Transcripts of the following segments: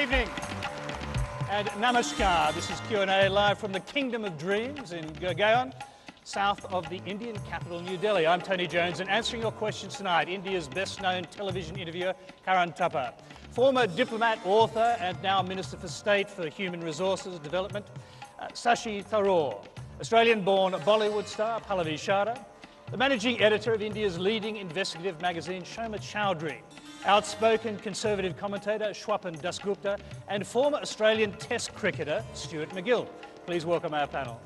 evening and namaskar. This is Q&A live from the Kingdom of Dreams in Gurgaon, south of the Indian capital, New Delhi. I'm Tony Jones, and answering your questions tonight, India's best-known television interviewer, Karan Thapar, former diplomat, author, and now Minister for State for Human Resources Development, Shashi Tharoor, Australian-born Bollywood star Pallavi Sharda, the managing editor of India's leading investigative magazine, Shoma Chowdhury, outspoken Conservative commentator Shwapan Dasgupta, and former Australian Test cricketer Stuart McGill. Please welcome our panel.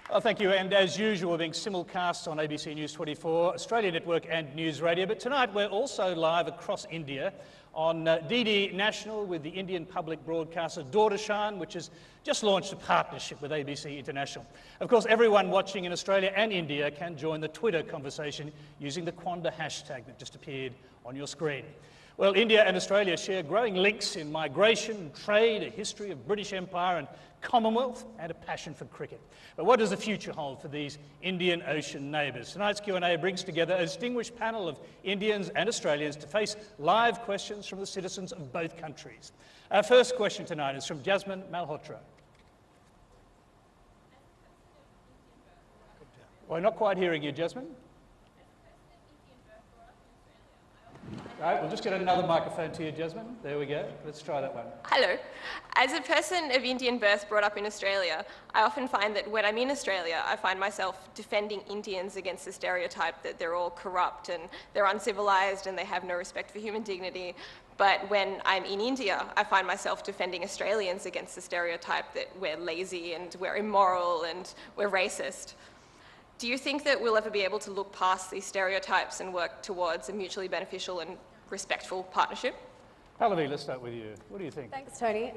Well, thank you, and as usual, we're being simulcast on ABC News 24, Australia Network and News Radio, but tonight we're also live across India on DD National with the Indian public broadcaster Doordarshan, which has just launched a partnership with ABC International. Of course, everyone watching in Australia and India can join the Twitter conversation using the Quanda hashtag that just appeared on your screen. Well, India and Australia share growing links in migration, trade, a history of British Empire and Commonwealth, and a passion for cricket. But what does the future hold for these Indian Ocean neighbours? Tonight's Q&A brings together a distinguished panel of Indians and Australians to face live questions from the citizens of both countries. Our first question tonight is from Jasmine Malhotra. We're not quite hearing you, Jasmine. All right, we'll just get another microphone to you, Jasmine. There we go. Let's try that one. Hello. As a person of Indian birth brought up in Australia, I often find that when I'm in Australia, I find myself defending Indians against the stereotype that they're all corrupt and they're uncivilized and they have no respect for human dignity. But when I'm in India, I find myself defending Australians against the stereotype that we're lazy and we're immoral and we're racist. Do you think that we'll ever be able to look past these stereotypes and work towards a mutually beneficial and respectful partnership? Pallavi, let's start with you. What do you think? Thanks, Tony.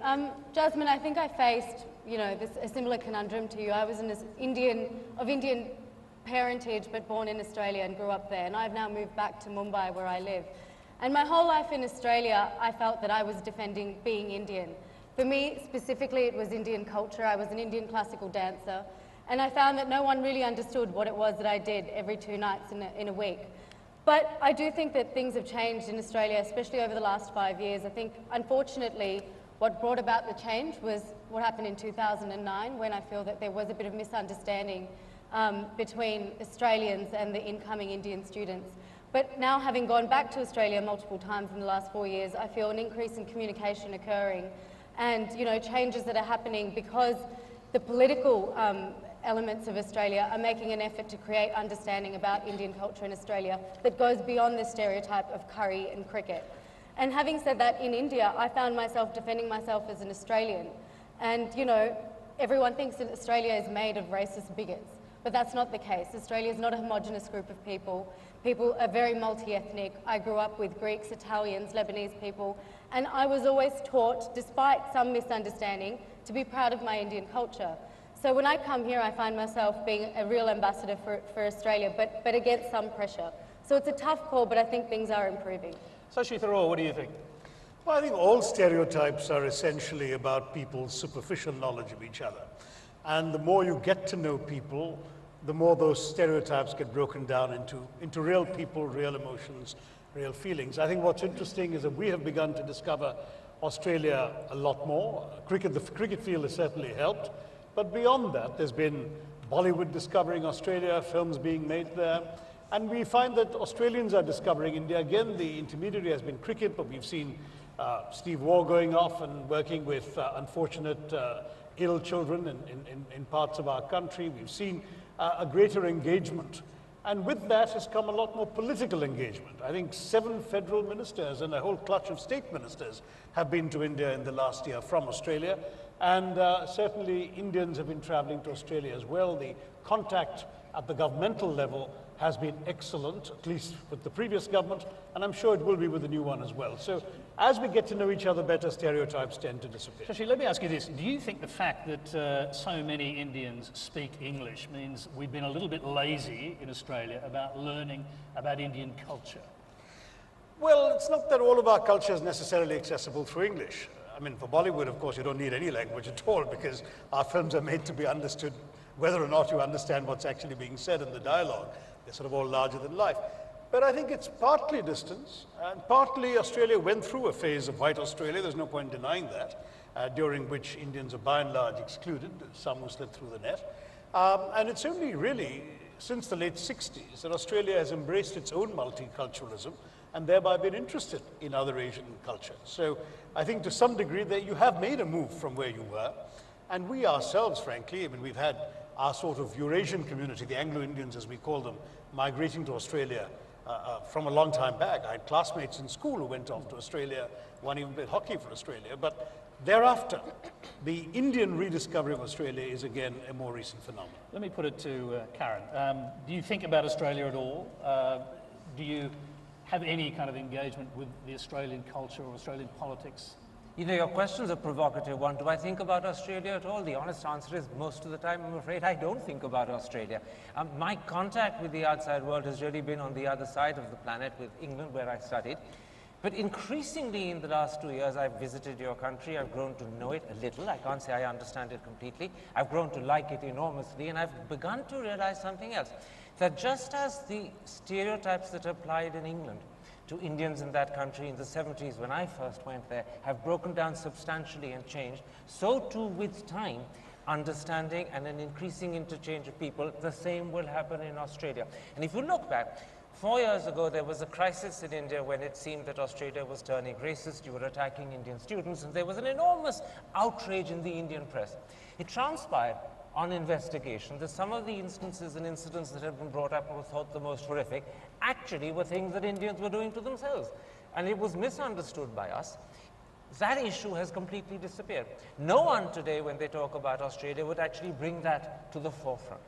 Jasmine, I think I faced, a similar conundrum to you. I was of Indian parentage, but born in Australia and grew up there. And I've now moved back to Mumbai, where I live. And my whole life in Australia, I felt that I was defending being Indian. For me, specifically, it was Indian culture. I was an Indian classical dancer. And I found that no one really understood what it was that I did every 2 nights in a week. But I do think that things have changed in Australia, especially over the last 5 years. I think, unfortunately, what brought about the change was what happened in 2009, when I feel that there was a bit of misunderstanding between Australians and the incoming Indian students. But now, having gone back to Australia multiple times in the last 4 years, I feel an increase in communication occurring and, changes that are happening because the political elements of Australia are making an effort to create understanding about Indian culture in Australia that goes beyond the stereotype of curry and cricket. And having said that, in India, I found myself defending myself as an Australian. And, everyone thinks that Australia is made of racist bigots, but that's not the case. Australia is not a homogenous group of people. People are very multi-ethnic. I grew up with Greeks, Italians, Lebanese people, and I was always taught, despite some misunderstanding, to be proud of my Indian culture. So when I come here, I find myself being a real ambassador for Australia, but against some pressure. So it's a tough call, but I think things are improving. Sashi Tharoor, what do you think? Well, I think all stereotypes are essentially about people's superficial knowledge of each other. And the more you get to know people, the more those stereotypes get broken down into real people, real emotions, real feelings. I think what's interesting is that we have begun to discover Australia a lot more. The cricket field has certainly helped. But beyond that, there's been Bollywood discovering Australia, films being made there. And we find that Australians are discovering India. Again, the intermediary has been cricket, but we've seen Steve Waugh going off and working with unfortunate ill children in parts of our country. We've seen a greater engagement. And with that has come a lot more political engagement. I think 7 federal ministers and a whole clutch of state ministers have been to India in the last year from Australia. And certainly Indians have been traveling to Australia as well. The contact at the governmental level has been excellent, at least with the previous government, and I'm sure it will be with the new one as well. So as we get to know each other better, stereotypes tend to disappear. Shashi, let me ask you this. Do you think the fact that so many Indians speak English means we've been a little bit lazy in Australia about learning about Indian culture? Well, it's not that all of our culture is necessarily accessible through English. I mean, for Bollywood, of course, you don't need any language at all because our films are made to be understood whether or not you understand what's actually being said in the dialogue. They're sort of all larger than life. But I think it's partly distance, and partly Australia went through a phase of white Australia, there's no point denying that, during which Indians are by and large excluded, some who slid through the net. And it's only really since the late 60s that Australia has embraced its own multiculturalism and thereby been interested in other Asian cultures. So I think to some degree that you have made a move from where you were. And we ourselves, frankly, I mean, we've had our sort of Eurasian community, the Anglo-Indians as we call them, migrating to Australia from a long time back. I had classmates in school who went off to Australia, one even played hockey for Australia. But thereafter, the Indian rediscovery of Australia is again a more recent phenomenon. Let me put it to Karen. Do you think about Australia at all? Do you have any kind of engagement with the Australian culture or Australian politics? You know, your question's a provocative one. Do I think about Australia at all? The honest answer is most of the time, I'm afraid I don't think about Australia. My contact with the outside world has really been on the other side of the planet with England, where I studied. But increasingly in the last 2 years, I've visited your country. I've grown to know it a little. I can't say I understand it completely. I've grown to like it enormously, and I've begun to realize something else. That just as the stereotypes that applied in England to Indians in that country in the 70s when I first went there have broken down substantially and changed, so too with time, understanding and an increasing interchange of people, the same will happen in Australia. And if you look back, 4 years ago, there was a crisis in India when it seemed that Australia was turning racist, you were attacking Indian students, and there was an enormous outrage in the Indian press. It transpired on investigation that some of the instances and incidents that had been brought up or thought the most horrific actually were things that Indians were doing to themselves. And it was misunderstood by us. That issue has completely disappeared. No one today, when they talk about Australia, would actually bring that to the forefront.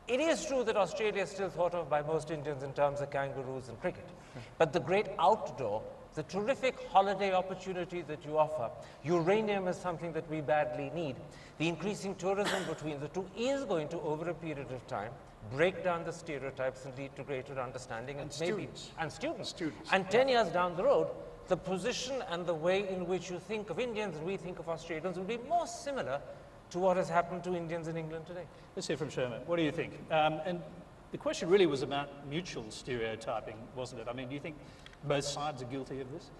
It is true that Australia is still thought of by most Indians in terms of kangaroos and cricket. But the great outdoor, the terrific holiday opportunity that you offer, uranium is something that we badly need. The increasing tourism between the two is going to, over a period of time, break down the stereotypes and lead to greater understanding and students. And 10 years down the road, the position and the way in which you think of Indians and we think of Australians will be more similar to what has happened to Indians in England today. Let's hear from Sherman. What do you think? And the question really was about mutual stereotyping, wasn't it? I mean, do you think both sides are guilty of this?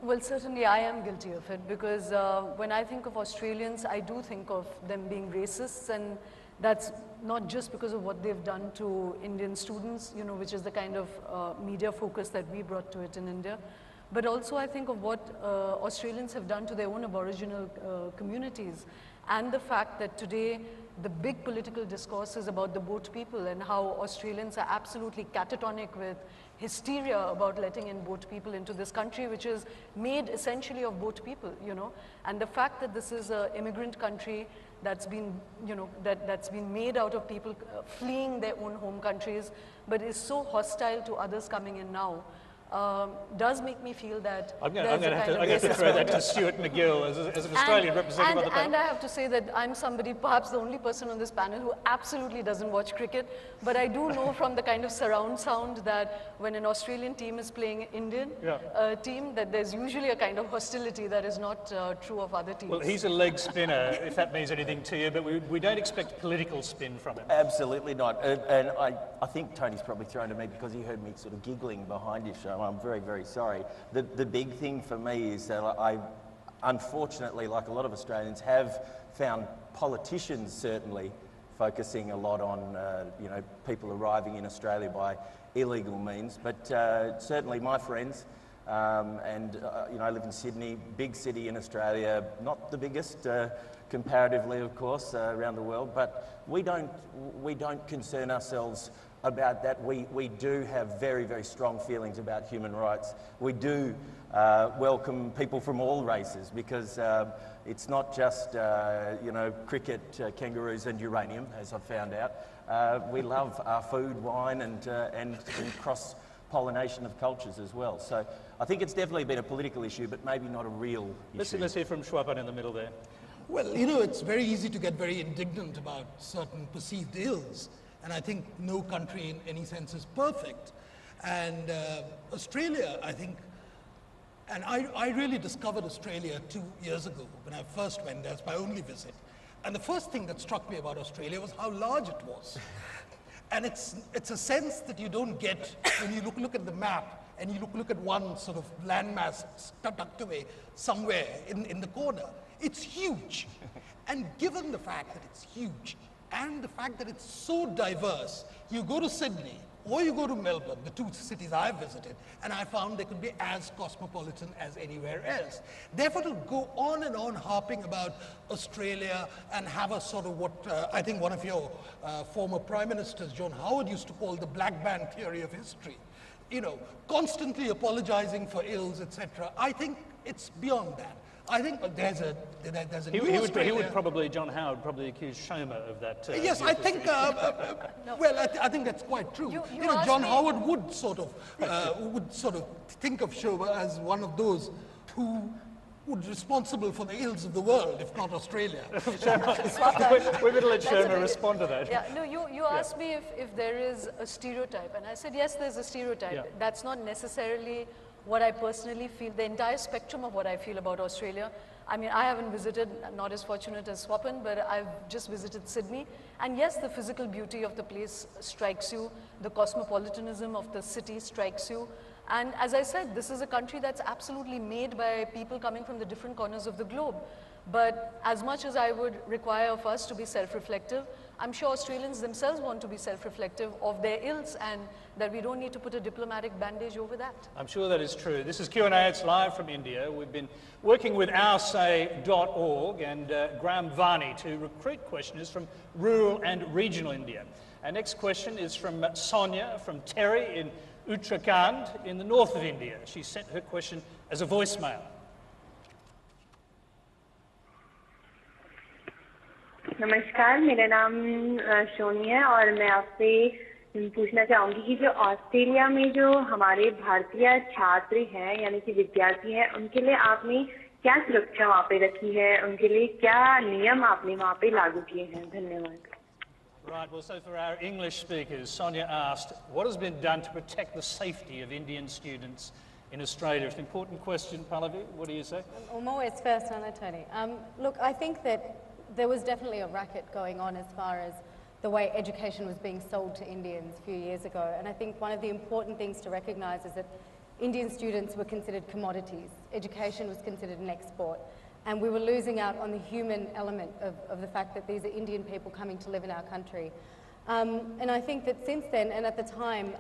Well, certainly I am guilty of it because when I think of Australians, I do think of them being racists, and that's not just because of what they've done to Indian students, you know, which is the kind of media focus that we brought to it in India. But also I think of what Australians have done to their own Aboriginal communities, and the fact that today the big political discourse is about the boat people and how Australians are absolutely catatonic with hysteria about letting in boat people into this country, which is made essentially of boat people, you know. And the fact that this is an immigrant country that's been, you know, that's been made out of people fleeing their own home countries, but is so hostile to others coming in now, does make me feel that I'm going to have to throw that to Stuart McGill as an Australian representative of the panel. And I have to say that I'm somebody, perhaps the only person on this panel who absolutely doesn't watch cricket, but I do know from the kind of surround sound that when an Australian team is playing Indian team, that there's usually a kind of hostility that is not true of other teams. Well, he's a leg spinner, if that means anything to you, but we don't expect political spin from him. Absolutely not. And I think Tony's probably thrown to me because he heard me sort of giggling behind his show. I'm very, very sorry. The big thing for me is that I, unfortunately, like a lot of Australians, have found politicians certainly focusing a lot on, you know, people arriving in Australia by illegal means. But certainly my friends, and you know, I live in Sydney, big city in Australia, not the biggest comparatively, of course, around the world, but we don't concern ourselves about that. We do have very, very strong feelings about human rights. We do welcome people from all races because it's not just, you know, cricket, kangaroos and uranium, as I've found out. We love our food, wine and cross-pollination of cultures as well. So I think it's definitely been a political issue, but maybe not a real issue. Let's hear from Schwapan in the middle there. Well, you know, it's very easy to get very indignant about certain perceived ills. And I think no country in any sense is perfect. And Australia, I think, and I really discovered Australia 2 years ago when I first went there. It's my only visit. And the first thing that struck me about Australia was how large it was. And it's a sense that you don't get when you look at the map and you look at one sort of landmass tucked away somewhere in the corner. It's huge. And given the fact that it's huge and the fact that it's so diverse, you go to Sydney or you go to Melbourne, the two cities I've visited, and I found they could be as cosmopolitan as anywhere else. Therefore, to go on and on harping about Australia and have a sort of what I think one of your former prime ministers, John Howard, used to call the black band theory of history, you know, constantly apologizing for ills, etc. I think it's beyond that. I think there's a he would probably, John Howard, probably accuse Shomer of that. Yes, I think, well, I think that's quite true. You know, John Howard would sort of think of Shomer as one of those who would be responsible for the ills of the world, if not Australia. We're going to let Shomer respond to that. Yeah, no, you asked me if there is a stereotype, and I said, yes, there's a stereotype. Yeah. That's not necessarily what I personally feel, the entire spectrum of what I feel about Australia. I mean, I haven't visited, not as fortunate as Swapan, but I've just visited Sydney. And yes, the physical beauty of the place strikes you, the cosmopolitanism of the city strikes you. And as I said, this is a country that's absolutely made by people coming from the different corners of the globe. But as much as I would require of us to be self-reflective, I'm sure Australians themselves want to be self-reflective of their ills, and that we don't need to put a diplomatic bandage over that. I'm sure that is true. This is Q&A, it's live from India. We've been working with oursay.org and Graham Varney to recruit questioners from rural and regional India. Our next question is from Sonia from Terry in Uttarakhand in the north of India. She sent her question as a voicemail. नमस्कार, मेरा नाम सोनी है और मैं आपसे पूछना चाहूँगी कि जो ऑस्ट्रेलिया में जो हमारे भारतीय छात्र हैं यानी कि विद्यार्थी हैं, उनके लिए आपने क्या सुरक्षा वहाँ पे रखी है, उनके लिए क्या नियम आपने वहाँ पे लागू किए हैं? धन्यवाद. Right, well, so for our English speakers, Sonia asked, what has been done to protect the safety of Indian students in Australia? It's an important question, Pallavi. What do you say? I'm always first on it, Tony. Look, I think that there was definitely a racket going on as far as the way education was being sold to Indians a few years ago. And I think one of the important things to recognise is that Indian students were considered commodities. Education was considered an export. And we were losing out on the human element of the fact that these are Indian people coming to live in our country. And I think that since then, and at the time,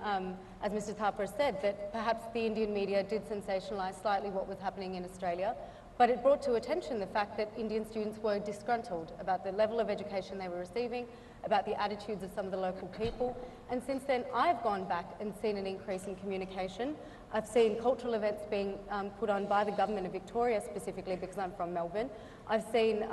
as Mr. Tharoor said, that perhaps the Indian media did sensationalise slightly what was happening in Australia, but it brought to attention the fact that Indian students were disgruntled about the level of education they were receiving, about the attitudes of some of the local people. And since then, I've gone back and seen an increase in communication. I've seen cultural events being put on by the government of Victoria specifically because I'm from Melbourne. I've seen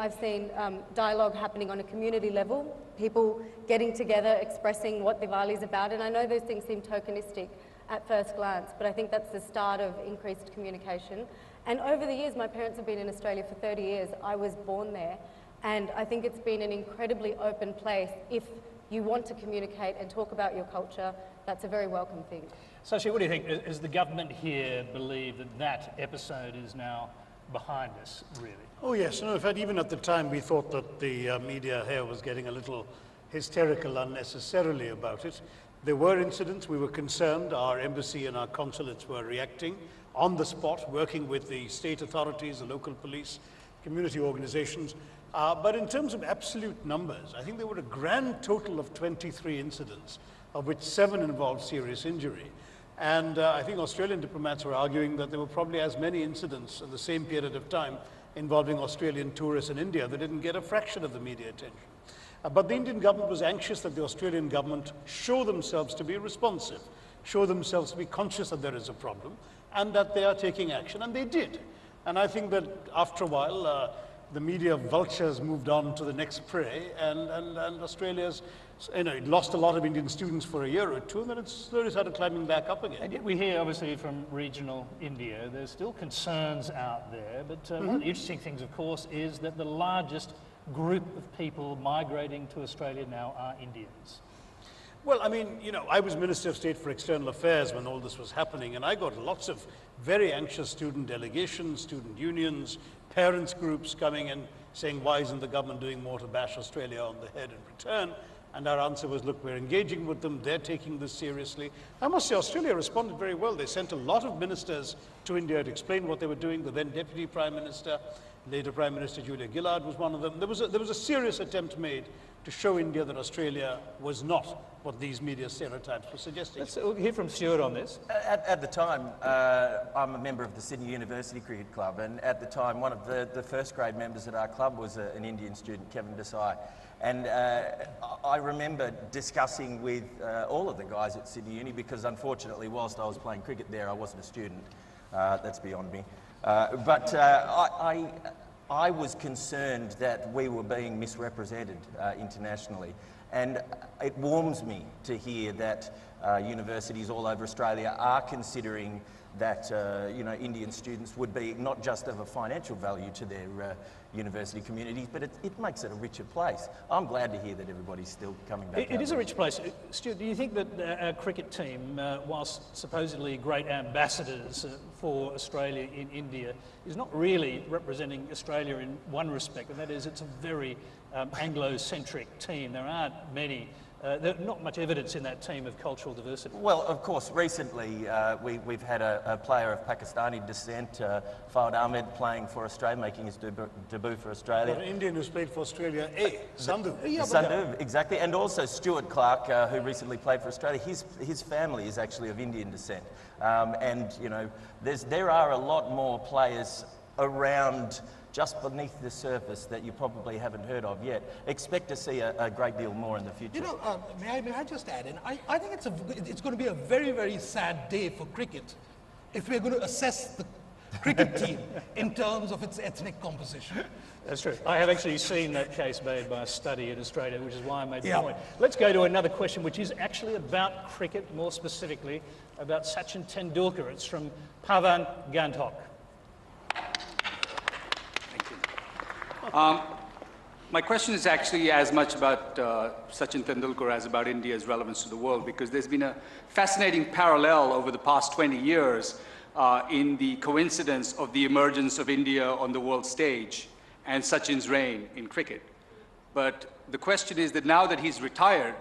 dialogue happening on a community level, people getting together, expressing what Diwali is about. And I know those things seem tokenistic at first glance, but I think that's the start of increased communication. And over the years, my parents have been in Australia for 30 years. I was born there. And I think it's been an incredibly open place. If you want to communicate and talk about your culture, that's a very welcome thing. Sashi, what do you think? Does the government here believe that that episode is now behind us, really? Oh yes, no, in fact, even at the time we thought that the media here was getting a little hysterical unnecessarily about it. There were incidents, we were concerned, our embassy and our consulates were reacting on the spot, working with the state authorities, the local police, community organizations. But in terms of absolute numbers, I think there were a grand total of 23 incidents, of which 7 involved serious injury. And I think Australian diplomats were arguing that there were probably as many incidents in the same period of time involving Australian tourists in India that didn't get a fraction of the media attention. But the Indian government was anxious that the Australian government show themselves to be responsive, show themselves to be conscious that there is a problem and that they are taking action, and they did. And I think that after a while, the media vultures moved on to the next prey, and Australia's, it lost a lot of Indian students for a year or two, and then it slowly started climbing back up again. And yet we hear, obviously, from regional India, there's still concerns out there, but one of the interesting things, of course, is that the largest group of people migrating to Australia now are Indians. Well, I mean, I was Minister of State for External Affairs when all this was happening, and I got lots of very anxious student delegations, student unions, parents groups coming and saying, why isn't the government doing more to bash Australia on the head in return? And our answer was, look, we're engaging with them, they're taking this seriously. I must say, Australia responded very well. They sent a lot of ministers to India to explain what they were doing. The then Deputy Prime Minister, later Prime Minister Julia Gillard was one of them. There was a serious attempt made to show India that Australia was not what these media stereotypes were suggesting. Let's hear from Stuart on this. At the time, I'm a member of the Sydney University Cricket Club, and at the time, one of the first grade members at our club was an Indian student, Kevin Desai. And I remember discussing with all of the guys at Sydney Uni, because unfortunately, whilst I was playing cricket there, I wasn't a student. That's beyond me. But I was concerned that we were being misrepresented internationally. And it warms me to hear that universities all over Australia are considering that Indian students would be not just of a financial value to their university communities, but it makes it a richer place. I'm glad to hear that everybody's still coming back. It is a rich place. Stuart, do you think that our cricket team, whilst supposedly great ambassadors for Australia in India, is not really representing Australia in one respect, and that is it's a very Anglo-centric team? There aren't many there's not much evidence in that team of cultural diversity. Well, of course, recently we've had a player of Pakistani descent, Fawad Ahmed, playing for Australia, making his debut for Australia. An Indian who's played for Australia, Sandhu. Sandhu, exactly. And also Stuart Clark, who recently played for Australia. His family is actually of Indian descent. And, you know, there are a lot more players around just beneath the surface that you probably haven't heard of yet. Expect to see a great deal more in the future. You know, may I just add in? I think it's going to be a very, very sad day for cricket if we're going to assess the cricket team in terms of its ethnic composition. That's true. I have actually seen that case made by a study in Australia, which is why I made the point. Let's go to another question, which is actually about cricket, more specifically about Sachin Tendulkar. It's from Pavan Gantok. My question is actually as much about Sachin Tendulkar as about India's relevance to the world, because there's been a fascinating parallel over the past 20 years in the coincidence of the emergence of India on the world stage and Sachin's reign in cricket. But the question is that now that he's retired,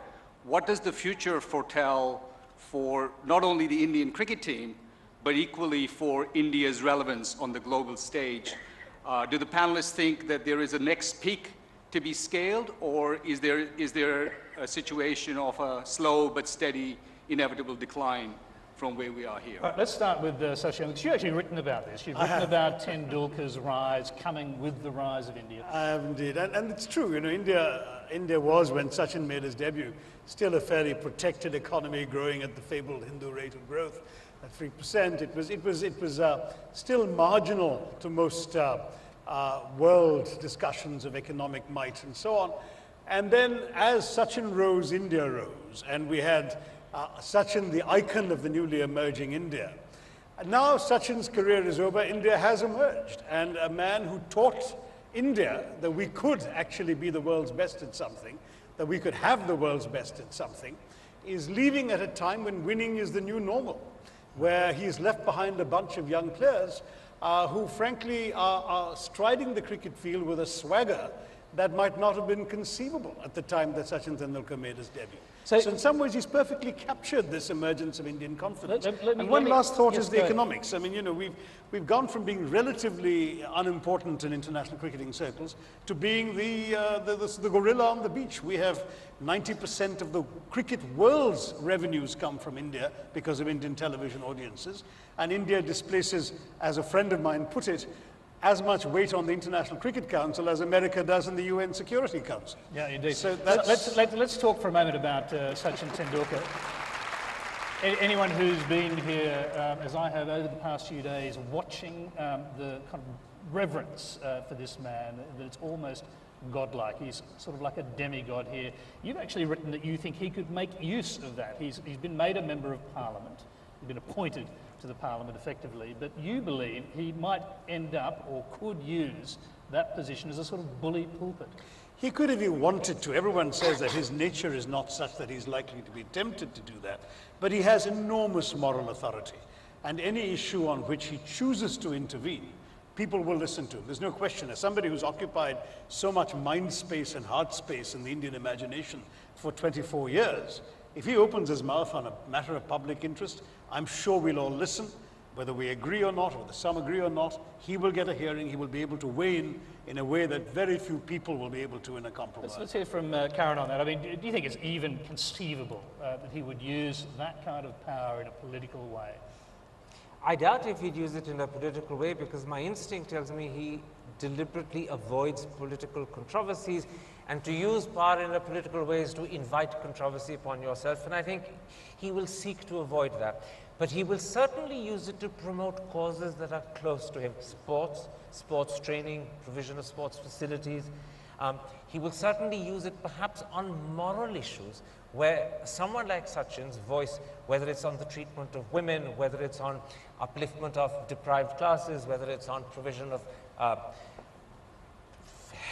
what does the future foretell for not only the Indian cricket team, but equally for India's relevance on the global stage? Do the panelists think that there is a next peak to be scaled, or is there a situation of a slow but steady, inevitable decline from where we are here? Let's start with Shashi, because you've actually written about this. You've written about Tendulkar's rise coming with the rise of India. I have indeed, and it's true. You know, India was, when Sachin made his debut, still a fairly protected economy, growing at the fabled Hindu rate of growth at 3%. It was still marginal to most world discussions of economic might and so on. And then as Sachin rose, India rose, and we had Sachin, the icon of the newly emerging India. And now Sachin's career is over, India has emerged, and a man who taught India that we could actually be the world's best at something, that we could have the world's best at something, is leaving at a time when winning is the new normal, where he's left behind a bunch of young players who frankly are striding the cricket field with a swagger that might not have been conceivable at the time that Sachin Tendulkar made his debut. So in some ways he's perfectly captured this emergence of Indian confidence. And one last thought is the economics. I mean, you know, we've gone from being relatively unimportant in international cricketing circles to being the gorilla on the beach. We have 90% of the cricket world's revenues come from India because of Indian television audiences. And India displaces, as a friend of mine put it, as much weight on the International Cricket Council as America does in the UN Security Council. Yeah, indeed. So let's talk for a moment about Sachin Tendulkar. Anyone who's been here, as I have over the past few days, watching the kind of reverence for this man, that it's almost godlike. He's sort of like a demigod here. You've actually written that you think he could make use of that. He's been made a member of Parliament. He's been appointed to the Parliament effectively, but you believe he might end up or could use that position as a sort of bully pulpit. He could if he wanted to. Everyone says that his nature is not such that he's likely to be tempted to do that, but he has enormous moral authority, and any issue on which he chooses to intervene, people will listen to him. There's no question. As somebody who's occupied so much mind space and heart space in the Indian imagination for 24 years, if he opens his mouth on a matter of public interest, I'm sure we'll all listen. Whether we agree or not, or whether some agree or not, he will get a hearing. He will be able to weigh in a way that very few people will be able to in a compromise. Let's hear from Karen on that. I mean, do you think it's even conceivable that he would use that kind of power in a political way? I doubt if he'd use it in a political way, because my instinct tells me he deliberately avoids political controversies, and to use power in a political way is to invite controversy upon yourself, and I think he will seek to avoid that. But he will certainly use it to promote causes that are close to him: sports training, provision of sports facilities. He will certainly use it perhaps on moral issues, where someone like Sachin's voice, whether it's on the treatment of women, whether it's on upliftment of deprived classes, whether it's on provision of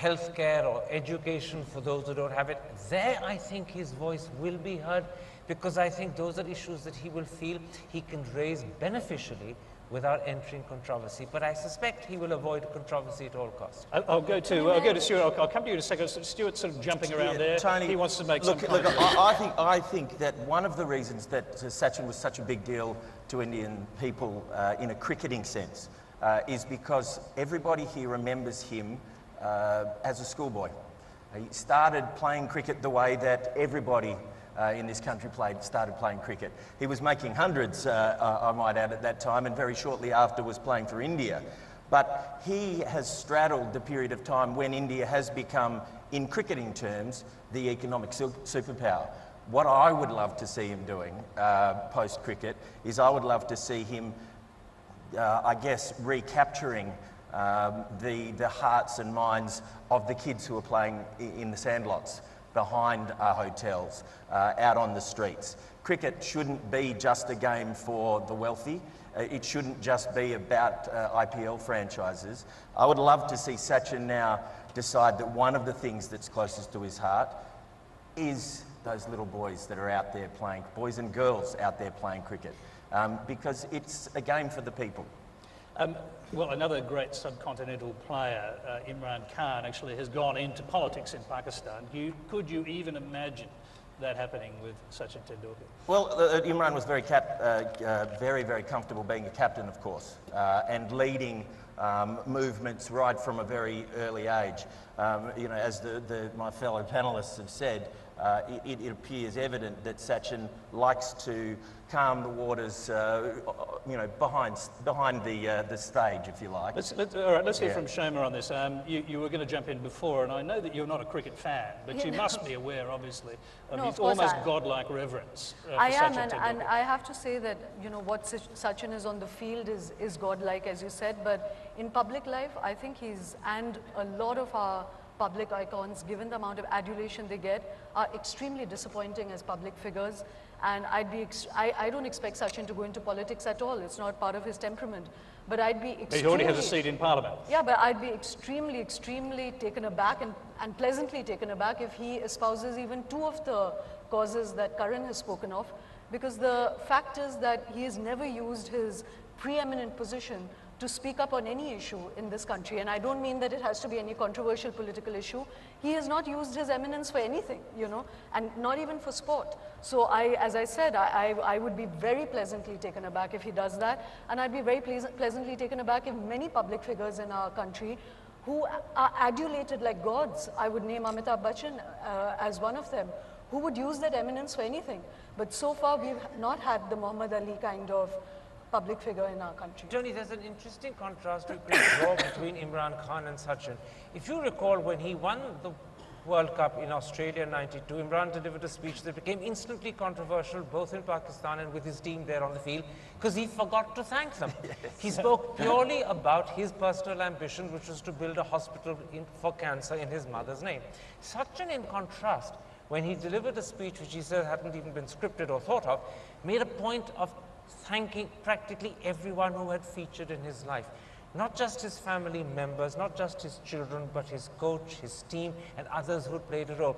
healthcare or education for those who don't have it, there I think his voice will be heard, because I think those are issues that he will feel he can raise beneficially without entering controversy. But I suspect he will avoid controversy at all costs. I'll go to Stuart. I'll come to you in a second. Stuart's sort of jumping around there. Tony, he wants to make look, some look, comment. I think that one of the reasons that Sachin was such a big deal to Indian people in a cricketing sense is because everybody here remembers him as a schoolboy. He started playing cricket the way that everybody in this country started playing cricket. He was making hundreds, I might add, at that time, and very shortly after was playing for India. But he has straddled the period of time when India has become, in cricketing terms, the economic superpower. What I would love to see him doing post-cricket is I would love to see him, I guess, recapturing the hearts and minds of the kids who are playing in the sandlots, behind our hotels, out on the streets. Cricket shouldn't be just a game for the wealthy. It shouldn't just be about IPL franchises. I would love to see Sachin now decide that one of the things that's closest to his heart is those little boys that are out there playing, boys and girls out there playing cricket, because it's a game for the people. Well, another great subcontinental player, Imran Khan, actually has gone into politics in Pakistan. Could you even imagine that happening with Sachin Tendulkar? Well, Imran was very, very comfortable being a captain, of course, and leading movements right from a very early age. You know, as my fellow panellists have said, it appears evident that Sachin likes to calm the waters, you know, behind the stage, if you like. All right, let's hear from Shoma on this. You were going to jump in before, and I know that you're not a cricket fan, but you must be aware, obviously, of his almost godlike reverence for Sachin Tendulkar. And I have to say that, you know, what Sachin is on the field is godlike, as you said, but in public life, I think and a lot of our public icons, given the amount of adulation they get, are extremely disappointing as public figures. And I don't expect Sachin to go into politics at all. It's not part of his temperament. But I'd be extremely... He already has a seat in Parliament. Yeah, but I'd be extremely, extremely taken aback and pleasantly taken aback if he espouses even two of the causes that Karan has spoken of, because the fact is that he has never used his preeminent position to speak up on any issue in this country. And I don't mean that it has to be any controversial political issue. He has not used his eminence for anything, you know, and not even for sport. So as I said, I would be very pleasantly taken aback if he does that. And I'd be very pleasantly taken aback if many public figures in our country who are adulated like gods, I would name Amitabh Bachchan as one of them, who would use that eminence for anything. But so far, we've not had the Muhammad Ali kind of public figure in our country. Tony, there's an interesting contrast we could draw between Imran Khan and Sachin. If you recall, when he won the World Cup in Australia in '92, Imran delivered a speech that became instantly controversial both in Pakistan and with his team there on the field, because he forgot to thank them. Yes. He spoke purely about his personal ambition, which was to build a hospital for cancer in his mother's name. Sachin, in contrast, when he delivered a speech which he said hadn't even been scripted or thought of, made a point of thanking practically everyone who had featured in his life. Not just his family members, not just his children, but his coach, his team, and others who played a role.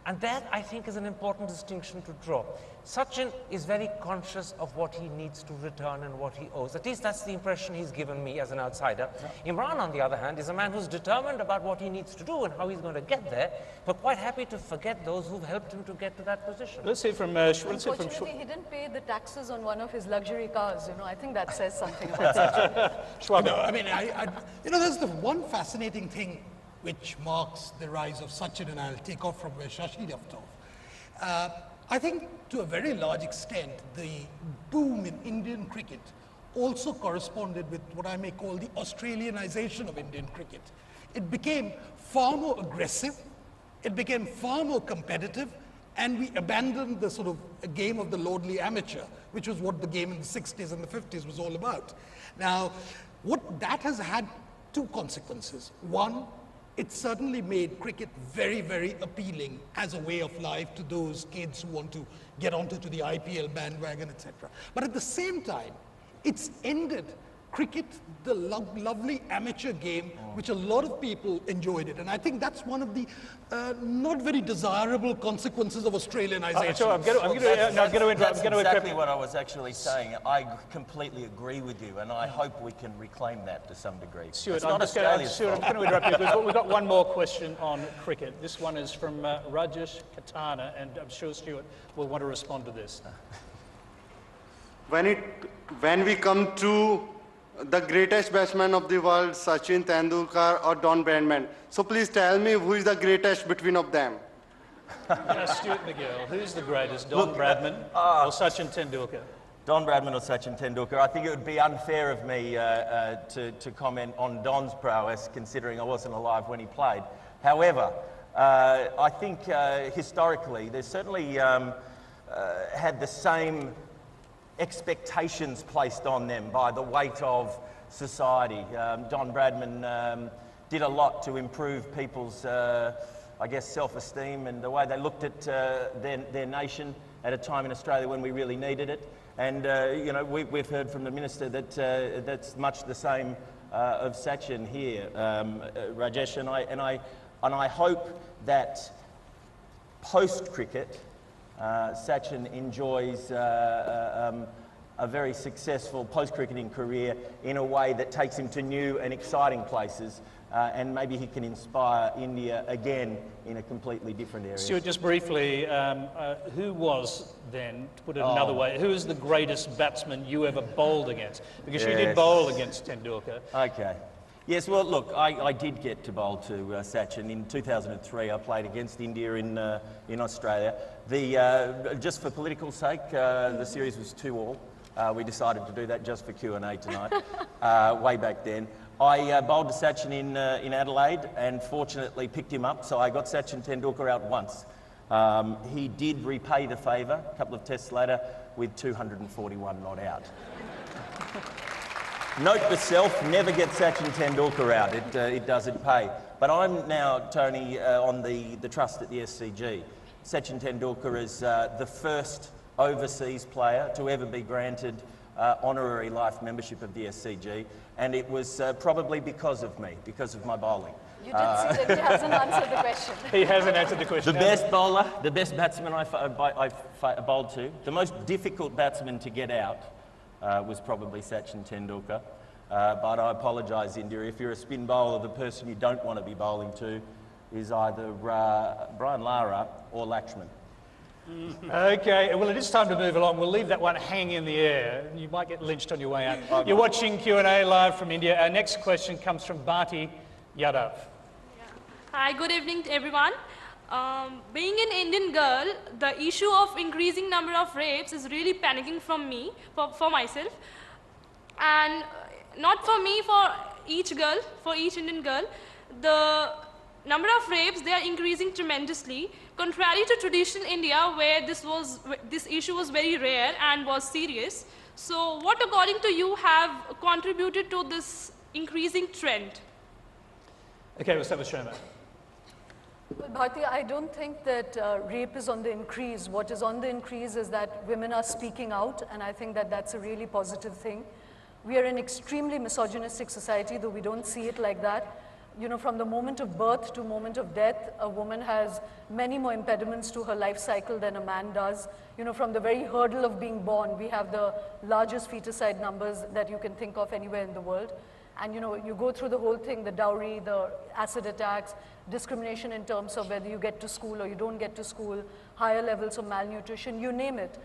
And that, I think, is an important distinction to draw. Sachin is very conscious of what he needs to return and what he owes. At least that's the impression he's given me as an outsider. Yeah. Imran, on the other hand, is a man who's determined about what he needs to do and how he's going to get there, but quite happy to forget those who've helped him to get to that position. Let's hear from Unfortunately, he didn't pay the taxes on one of his luxury cars. You know, I think that says something about Sachin. There's the one fascinating thing which marks the rise of Sachin, and I'll take off from where Shashi left off. I think to a very large extent, the boom in Indian cricket also corresponded with what I may call the Australianization of Indian cricket. It became far more aggressive, it became far more competitive, and we abandoned the sort of game of the lordly amateur, which was what the game in the 60s and the 50s was all about. Now, what that has had two consequences. One, it certainly made cricket very, very appealing as a way of life to those kids who want to get onto the IPL bandwagon, etc. But at the same time, it's ended cricket, the lovely amateur game, which a lot of people enjoyed it. And I think that's one of the not very desirable consequences of Australianization. I'm going to interrupt. That's exactly what I was actually saying. I completely agree with you, and I hope we can reclaim that to some degree. Stuart, I'm going to interrupt you because we've got one more question on cricket. This one is from Rajesh Katana, and I'm sure Stuart will want to respond to this. When we come to the greatest batsman of the world, Sachin Tendulkar or Don Bradman. So please tell me who is the greatest between of them? Stuart McGill, who's the greatest, Don Bradman or Sachin Tendulkar? Don Bradman or Sachin Tendulkar. I think it would be unfair of me to comment on Don's prowess, considering I wasn't alive when he played. However, I think historically, they certainly had the same expectations placed on them by the weight of society. Don Bradman did a lot to improve people's, I guess, self-esteem and the way they looked at their nation at a time in Australia when we really needed it. And, we've heard from the Minister that that's much the same of Sachin here, Rajesh, and I hope that post-cricket, Sachin enjoys a very successful post-cricketing career in a way that takes him to new and exciting places, and maybe he can inspire India again in a completely different area. Stuart, just briefly, who was then, to put it another way, who is the greatest batsman you ever bowled against? Because you did bowl against Tendulkar. Okay. Yes, well, look, I did get to bowl to Sachin. In 2003, I played against India in Australia. Just for political sake, the series was 2-2. We decided to do that just for Q&A tonight, way back then. I bowled to Sachin in Adelaide and fortunately picked him up, so I got Sachin Tendulkar out once. He did repay the favour a couple of tests later with 241 not out. Note to self, never get Sachin Tendulkar out, it doesn't pay. But I'm now, Tony, on the trust at the SCG. Sachin Tendulkar is the first overseas player to ever be granted honorary life membership of the SCG, and it was probably because of me, because of my bowling. You did see that he hasn't answered the question. He hasn't answered the question. The best bowler, the best batsman I bowled to, the most difficult batsman to get out was probably Sachin Tendulkar. But I apologise, India, if you're a spin bowler, the person you don't want to be bowling to is either Brian Lara or Lakshman. Okay, well, it is time to move along. We'll leave that one hanging in the air. You might get lynched on your way out. You're watching Q&A live from India. Our next question comes from Bharti Yadav. Hi, good evening to everyone. Being an Indian girl, the issue of increasing number of rapes is really panicking from me, for myself. And not for me, for each girl, for each Indian girl. The number of rapes, they are increasing tremendously. Contrary to traditional India, where this issue was very rare and was serious. So what, according to you, have contributed to this increasing trend? Okay, we'll start with Sharma. Well, Bharti, I don't think that rape is on the increase. What is on the increase is that women are speaking out, and I think that that's a really positive thing. We are an extremely misogynistic society, though we don't see it like that. you know, from the moment of birth to moment of death, a woman has many more impediments to her life cycle than a man does. You know, from the very hurdle of being born, we have the largest feticide numbers that you can think of anywhere in the world. And you know, you go through the whole thing, the dowry, the acid attacks, discrimination in terms of whether you get to school or you don't get to school, higher levels of malnutrition, you name it.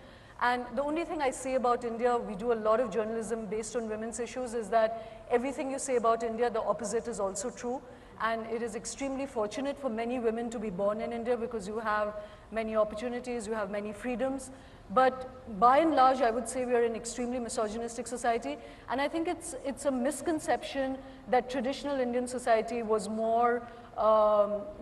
And the only thing I say about India, we do a lot of journalism based on women's issues, is that everything you say about India, the opposite is also true. And it is extremely fortunate for many women to be born in India because you have many opportunities, you have many freedoms. But by and large, I would say we are an extremely misogynistic society. And I think it's a misconception that traditional Indian society was more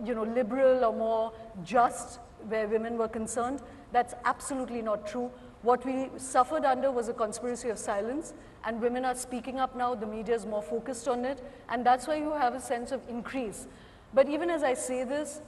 you know, liberal or more just where women were concerned. That's absolutely not true. What we suffered under was a conspiracy of silence, and women are speaking up now, the media is more focused on it, and that's why you have a sense of increase. But even as I say this,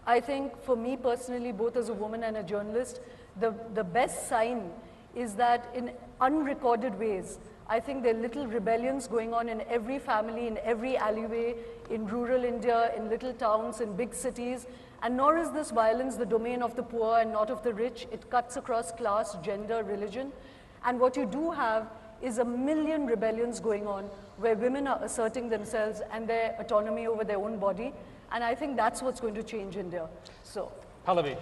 I think for me personally, both as a woman and a journalist, the best sign is that in unrecorded ways, I think there are little rebellions going on in every family, in every alleyway, in rural India, in little towns, in big cities. And nor is this violence the domain of the poor and not of the rich. It cuts across class, gender, religion. And what you do have is a million rebellions going on where women are asserting themselves and their autonomy over their own body. And I think that's what's going to change India. So, Pallavi.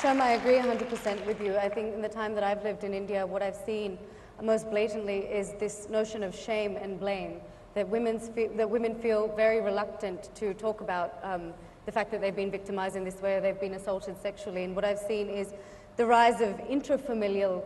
Shoma, I agree 100% with you. I think in the time that I've lived in India, what I've seen most blatantly is this notion of shame and blame. That women feel very reluctant to talk about the fact that they've been victimized in this way or they've been assaulted sexually. And what I've seen is the rise of intrafamilial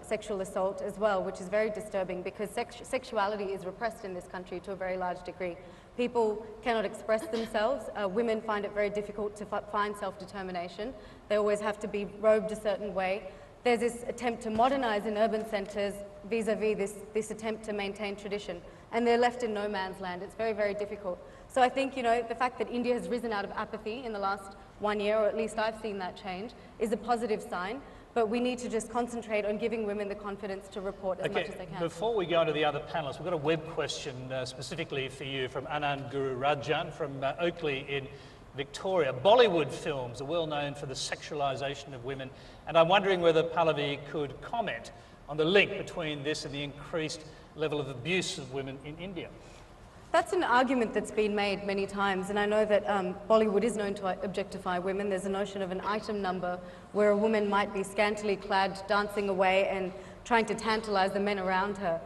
sexual assault as well, which is very disturbing because sexuality is repressed in this country to a very large degree. People cannot express themselves. Women find it very difficult to find self-determination. They always have to be robed a certain way. There's this attempt to modernize in urban centers vis-a-vis this attempt to maintain tradition. And they're left in no man's land. It's very, very difficult. So I think, you know, the fact that India has risen out of apathy in the last 1 year, or at least I've seen that change, is a positive sign. But we need to just concentrate on giving women the confidence to report as much as they can. Before we go on to the other panelists, we've got a web question specifically for you from Anand Guru Rajan from Oakley in Victoria. Bollywood films are well known for the sexualisation of women, and I'm wondering whether Pallavi could comment on the link between this and the increased level of abuse of women in India. That's an argument that's been made many times, and I know that Bollywood is known to objectify women. There's a notion of an item number where a woman might be scantily clad, dancing away and trying to tantalize the men around her.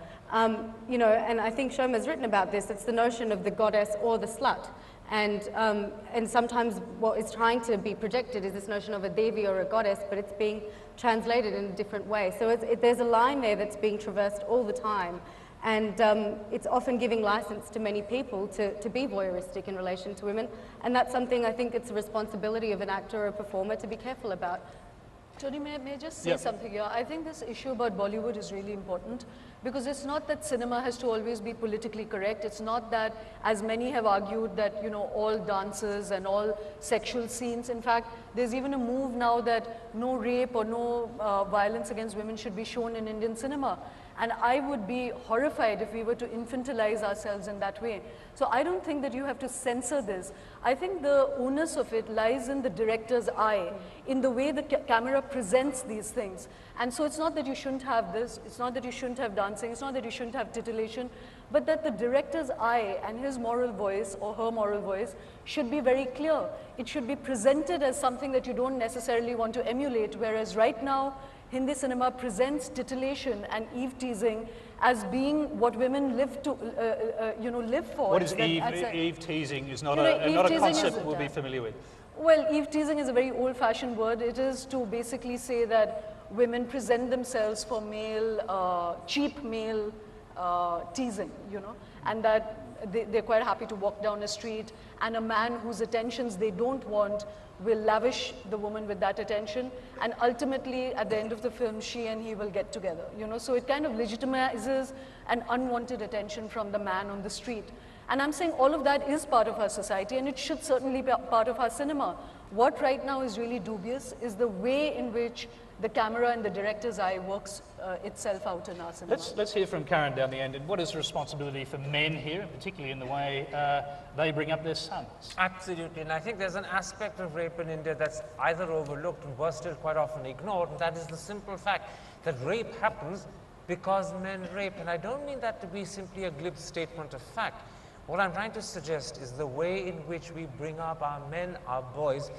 You know, and I think Shoma's written about this. It's the notion of the goddess or the slut. And sometimes what is trying to be projected is this notion of a devi or a goddess, but it's being translated in a different way. So there's a line there that's being traversed all the time. And it's often giving license to many people to be voyeuristic in relation to women. And that's something I think it's a responsibility of an actor or a performer to be careful about. Tony, may I just say something here? I think this issue about Bollywood is really important because it's not that cinema has to always be politically correct. It's not that, as many have argued, that, you know, all dances and all sexual scenes. In fact, there's even a move now that no rape or no violence against women should be shown in Indian cinema. And I would be horrified if we were to infantilize ourselves in that way. So I don't think that you have to censor this. I think the onus of it lies in the director's eye, in the way the camera presents these things. And so it's not that you shouldn't have this, it's not that you shouldn't have dancing, it's not that you shouldn't have titillation, but that the director's eye and his moral voice or her moral voice should be very clear. It should be presented as something that you don't necessarily want to emulate, whereas right now, Hindi cinema presents titillation and eve-teasing as being what women live to, you know, live for. What is eve-teasing? Is not a concept we'll be familiar with. Well, eve-teasing is a very old-fashioned word. It is to basically say that women present themselves for male, cheap male teasing, you know, and that they're quite happy to walk down a street, and a man whose attentions they don't want will lavish the woman with that attention, and ultimately at the end of the film she and he will get together, you know. So it kind of legitimizes an unwanted attention from the man on the street. And I'm saying all of that is part of our society, and it should certainly be part of our cinema. What right now is really dubious is the way in which the camera and the director's eye works itself out in our cinema. Let's hear from Karen down the end. And what is the responsibility for men here, and particularly in the way they bring up their sons? Absolutely, and I think there's an aspect of rape in India that's either overlooked and worse still quite often ignored, and that is the simple fact that rape happens because men rape. And I don't mean that to be simply a glib statement of fact. What I'm trying to suggest is the way in which we bring up our men, our boys.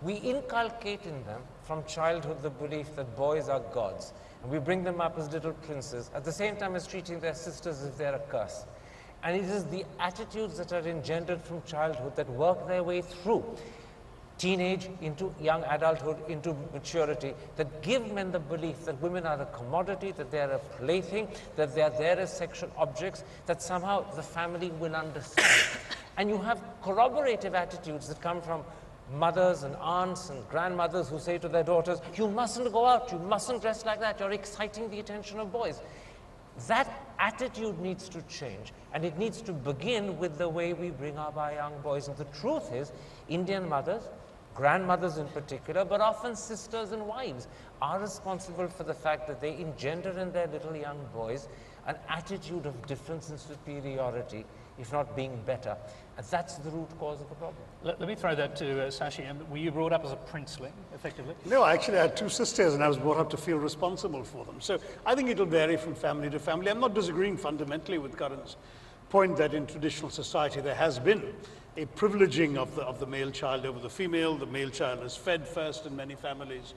We inculcate in them from childhood the belief that boys are gods, and we bring them up as little princes, at the same time as treating their sisters as if they're a curse. And it is the attitudes that are engendered from childhood that work their way through teenage, into young adulthood, into maturity, that give men the belief that women are a commodity, that they are a plaything, that they are there as sexual objects, that somehow the family will understand. And you have corroborative attitudes that come from mothers and aunts and grandmothers who say to their daughters, you mustn't go out, you mustn't dress like that, you're exciting the attention of boys. That attitude needs to change, and it needs to begin with the way we bring up our young boys. And the truth is, Indian mothers, grandmothers in particular, but often sisters and wives, are responsible for the fact that they engender in their little young boys an attitude of difference and superiority, if not being better. And that's the root cause of the problem. Let me throw that to Shashi. Were you brought up as a princeling, effectively? No, actually I had two sisters and I was brought up to feel responsible for them. So I think it'll vary from family to family. I'm not disagreeing fundamentally with Karan's point that in traditional society there has been a privileging of the male child over the female. The male child is fed first in many families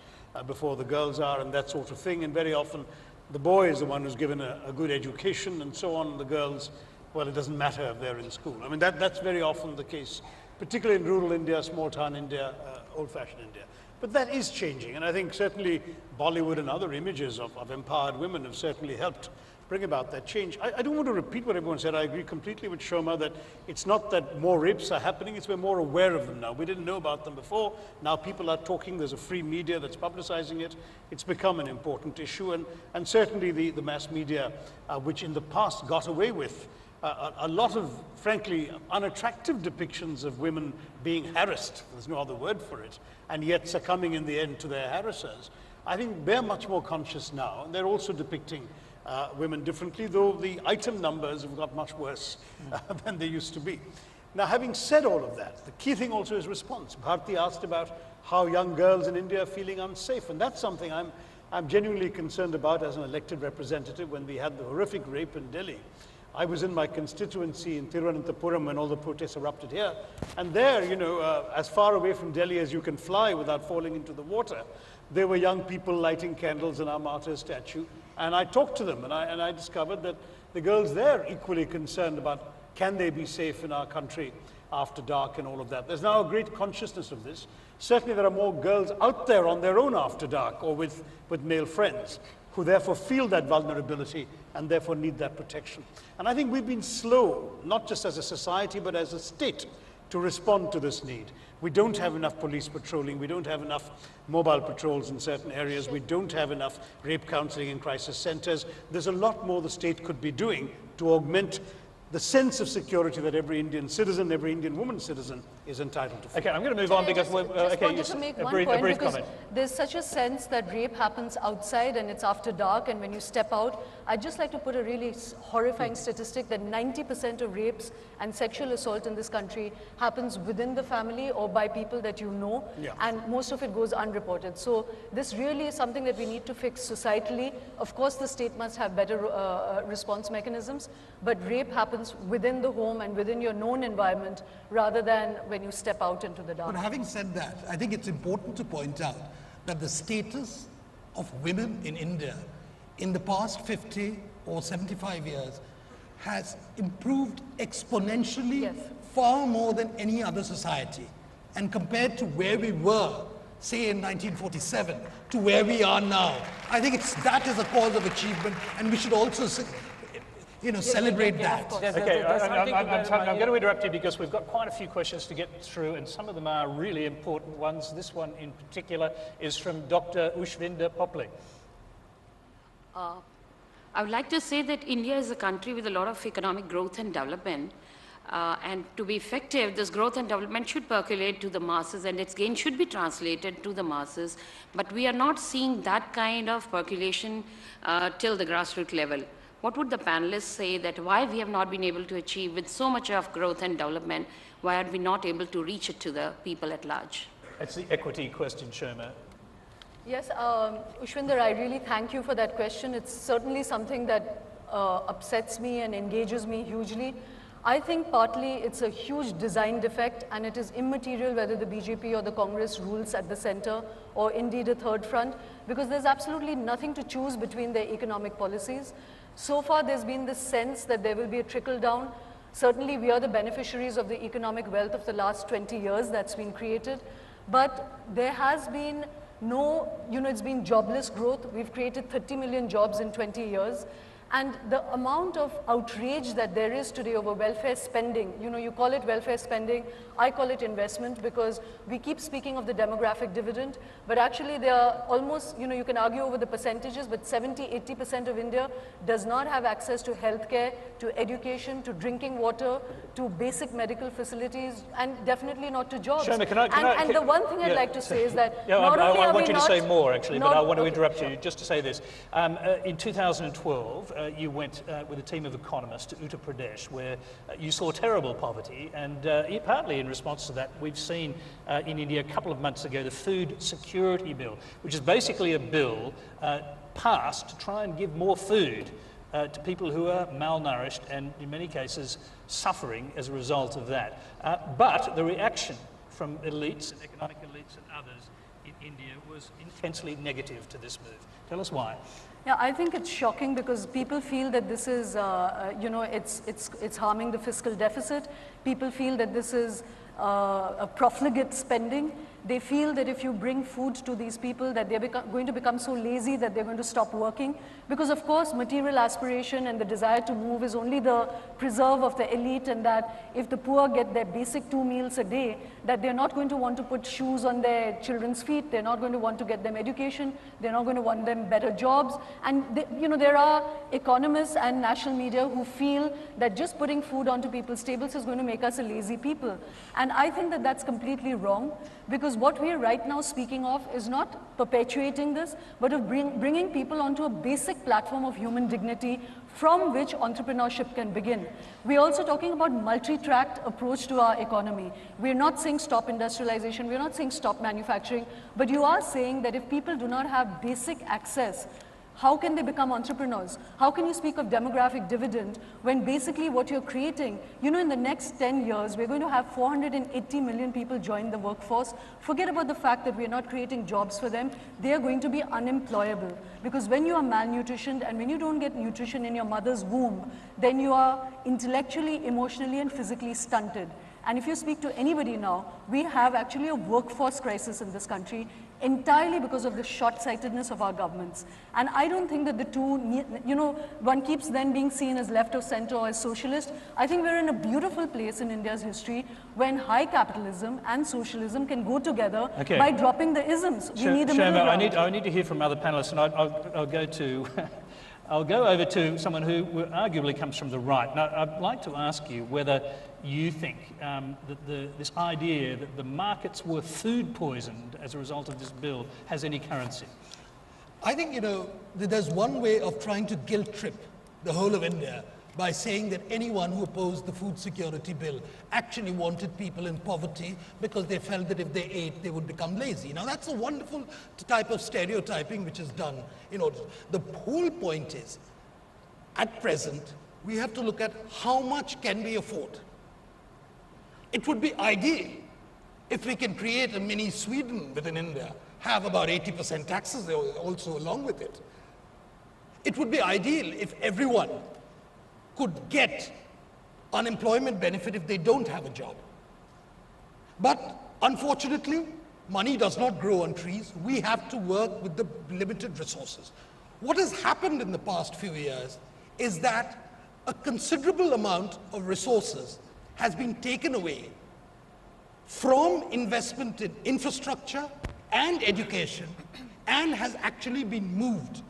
before the girls are, and that sort of thing. And very often the boy is the one who's given a good education and so on. The girls, well, it doesn't matter if they're in school. I mean, that's very often the case, particularly in rural India, small town India, old-fashioned India. But that is changing, and I think certainly Bollywood and other images of empowered women have certainly helped bring about that change. I don't want to repeat what everyone said. I agree completely with Shoma that it's not that more rapes are happening, it's we're more aware of them now. We didn't know about them before. Now people are talking. There's a free media that's publicizing it. It's become an important issue, and certainly the mass media, which in the past got away with a lot of, frankly, unattractive depictions of women being harassed, there's no other word for it, and yet succumbing in the end to their harassers. I think they're much more conscious now, and they're also depicting women differently, though the item numbers have got much worse than they used to be. Now, having said all of that, the key thing also is response. Bharti asked about how young girls in India are feeling unsafe, and that's something I'm genuinely concerned about as an elected representative. When we had the horrific rape in Delhi, I was in my constituency in Thiruvananthapuram when all the protests erupted here, and there, you know, as far away from Delhi as you can fly without falling into the water, there were young people lighting candles in our martyr statue. And I talked to them, and I discovered that the girls there are equally concerned about can they be safe in our country after dark and all of that. There's now a great consciousness of this. Certainly there are more girls out there on their own after dark or with male friends who therefore feel that vulnerability and therefore need that protection. And I think we've been slow, not just as a society, but as a state, to respond to this need. We don't have enough police patrolling, we don't have enough mobile patrols in certain areas, we don't have enough rape counseling in crisis centers. There's a lot more the state could be doing to augment the sense of security that every Indian citizen, every Indian woman citizen is entitled to feel. Okay, I'm going to move on because we're, wanted to make one point brief because comment. there's such a sense that rape happens outside and it's after dark, and when you step out, I'd just like to put a really horrifying statistic that 90% of rapes and sexual assault in this country happens within the family or by people that you know, and most of it goes unreported. So this really is something that we need to fix societally. Of course, the state must have better response mechanisms, but rape happens within the home and within your known environment rather than when you step out into the dark. But having said that, I think it's important to point out that the status of women in India in the past 50 or 75 years has improved exponentially, far more than any other society. And compared to where we were, say in 1947, to where we are now, I think that is a cause of achievement, and we should also celebrate that. Okay, I'm going to interrupt you because we've got quite a few questions to get through, and some of them are really important ones. This one in particular is from Dr. Ushvinda Poplik. I would like to say that India is a country with a lot of economic growth and development, And to be effective, this growth and development should percolate to the masses and its gain should be translated to the masses. But we are not seeing that kind of percolation till the grassroots level. What would the panelists say that why we have not been able to achieve with so much of growth and development, why are we not able to reach it to the people at large? That's the equity question, Sharma. Yes, Ushwinder, I really thank you for that question. It's certainly something that upsets me and engages me hugely. I think partly it's a huge design defect and it is immaterial whether the BJP or the Congress rules at the center or indeed a third front, because there's absolutely nothing to choose between their economic policies. So far there's been this sense that there will be a trickle down. Certainly we are the beneficiaries of the economic wealth of the last 20 years that's been created, but there has been no, it's been jobless growth. We've created 30 million jobs in 20 years. And the amount of outrage that there is today over welfare spending, you call it welfare spending, I call it investment, because we keep speaking of the demographic dividend, but actually they are almost, you can argue over the percentages, but 70–80% of India does not have access to healthcare, to education, to drinking water, to basic medical facilities, and definitely not to jobs. Sharma, and the one thing I'd like to say is that not I only are want we you to not, say more, actually, but I want to okay, interrupt you just to say this. In 2012, you went with a team of economists to Uttar Pradesh, where you saw terrible poverty, and partly in response to that, we've seen in India a couple of months ago the Food Security Bill, which is basically a bill passed to try and give more food to people who are malnourished and in many cases suffering as a result of that. But the reaction from elites and economic elites and others in India was intensely negative to this move. Tell us why. Yeah, I think it's shocking because people feel that this is, it's harming the fiscal deficit. People feel that this is a profligate spending. They feel that if you bring food to these people, that they're going to become so lazy that they're going to stop working. Because of course, material aspiration and the desire to move is only the preserve of the elite, and that if the poor get their basic 2 meals a day, that they're not going to want to put shoes on their children's feet, they're not going to want to get them education, they're not going to want them better jobs. And there are economists and national media who feel that just putting food onto people's tables is going to make us a lazy people. And I think that that's completely wrong, because what we are right now speaking of is not perpetuating this, but of bringing people onto a basic platform of human dignity from which entrepreneurship can begin. We're also talking about multi-tracked approach to our economy. We're not saying stop industrialization, we're not saying stop manufacturing, but you are saying that if people do not have basic access, how can they become entrepreneurs? How can you speak of demographic dividend when basically what you're creating, in the next 10 years, we're going to have 480 million people join the workforce. Forget about the fact that we're not creating jobs for them. They are going to be unemployable. Because when you are malnutritioned and when you don't get nutrition in your mother's womb, then you are intellectually, emotionally, and physically stunted. And if you speak to anybody now, we have actually a workforce crisis in this country entirely because of the short-sightedness of our governments. And I don't think that the two, one keeps then being seen as left or center or as socialist. I think we're in a beautiful place in India's history when high capitalism and socialism can go together by dropping the isms. We need a middle ground. I need to hear from other panelists, and I'll go to... I'll go over to someone who arguably comes from the right. Now, I'd like to ask you whether you think that this idea that the markets were food poisoned as a result of this bill has any currency. I think, that there's one way of trying to guilt trip the whole of India by saying that anyone who opposed the food security bill actually wanted people in poverty because they felt that if they ate, they would become lazy. Now, that's a wonderful type of stereotyping which is done in order. The whole point is, at present, we have to look at how much can we afford. It would be ideal if we can create a mini Sweden within India, have about 80% taxes also along with it. It would be ideal if everyone could get unemployment benefit if they don't have a job. But unfortunately, money does not grow on trees. We have to work with the limited resources. What has happened in the past few years is that a considerable amount of resources has been taken away from investment in infrastructure and education and has actually been moved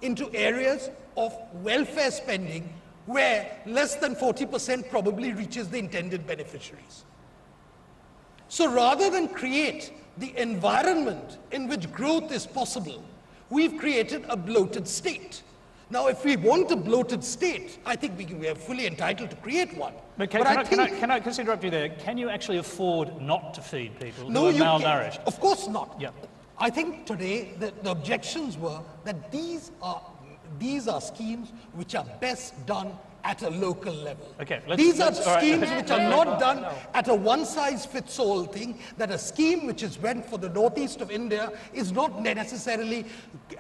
into areas of welfare spending where less than 40% probably reaches the intended beneficiaries. So rather than create the environment in which growth is possible, we've created a bloated state. Now, if we want a bloated state, I think we are fully entitled to create one. But can I just interrupt you there? Can you actually afford not to feed people who are malnourished? Of course not. Yeah. I think today the objections were that these are schemes which are best done at a local level. Okay, these are schemes which are not done at a one-size-fits-all thing, that a scheme which is meant for the northeast of India is not necessarily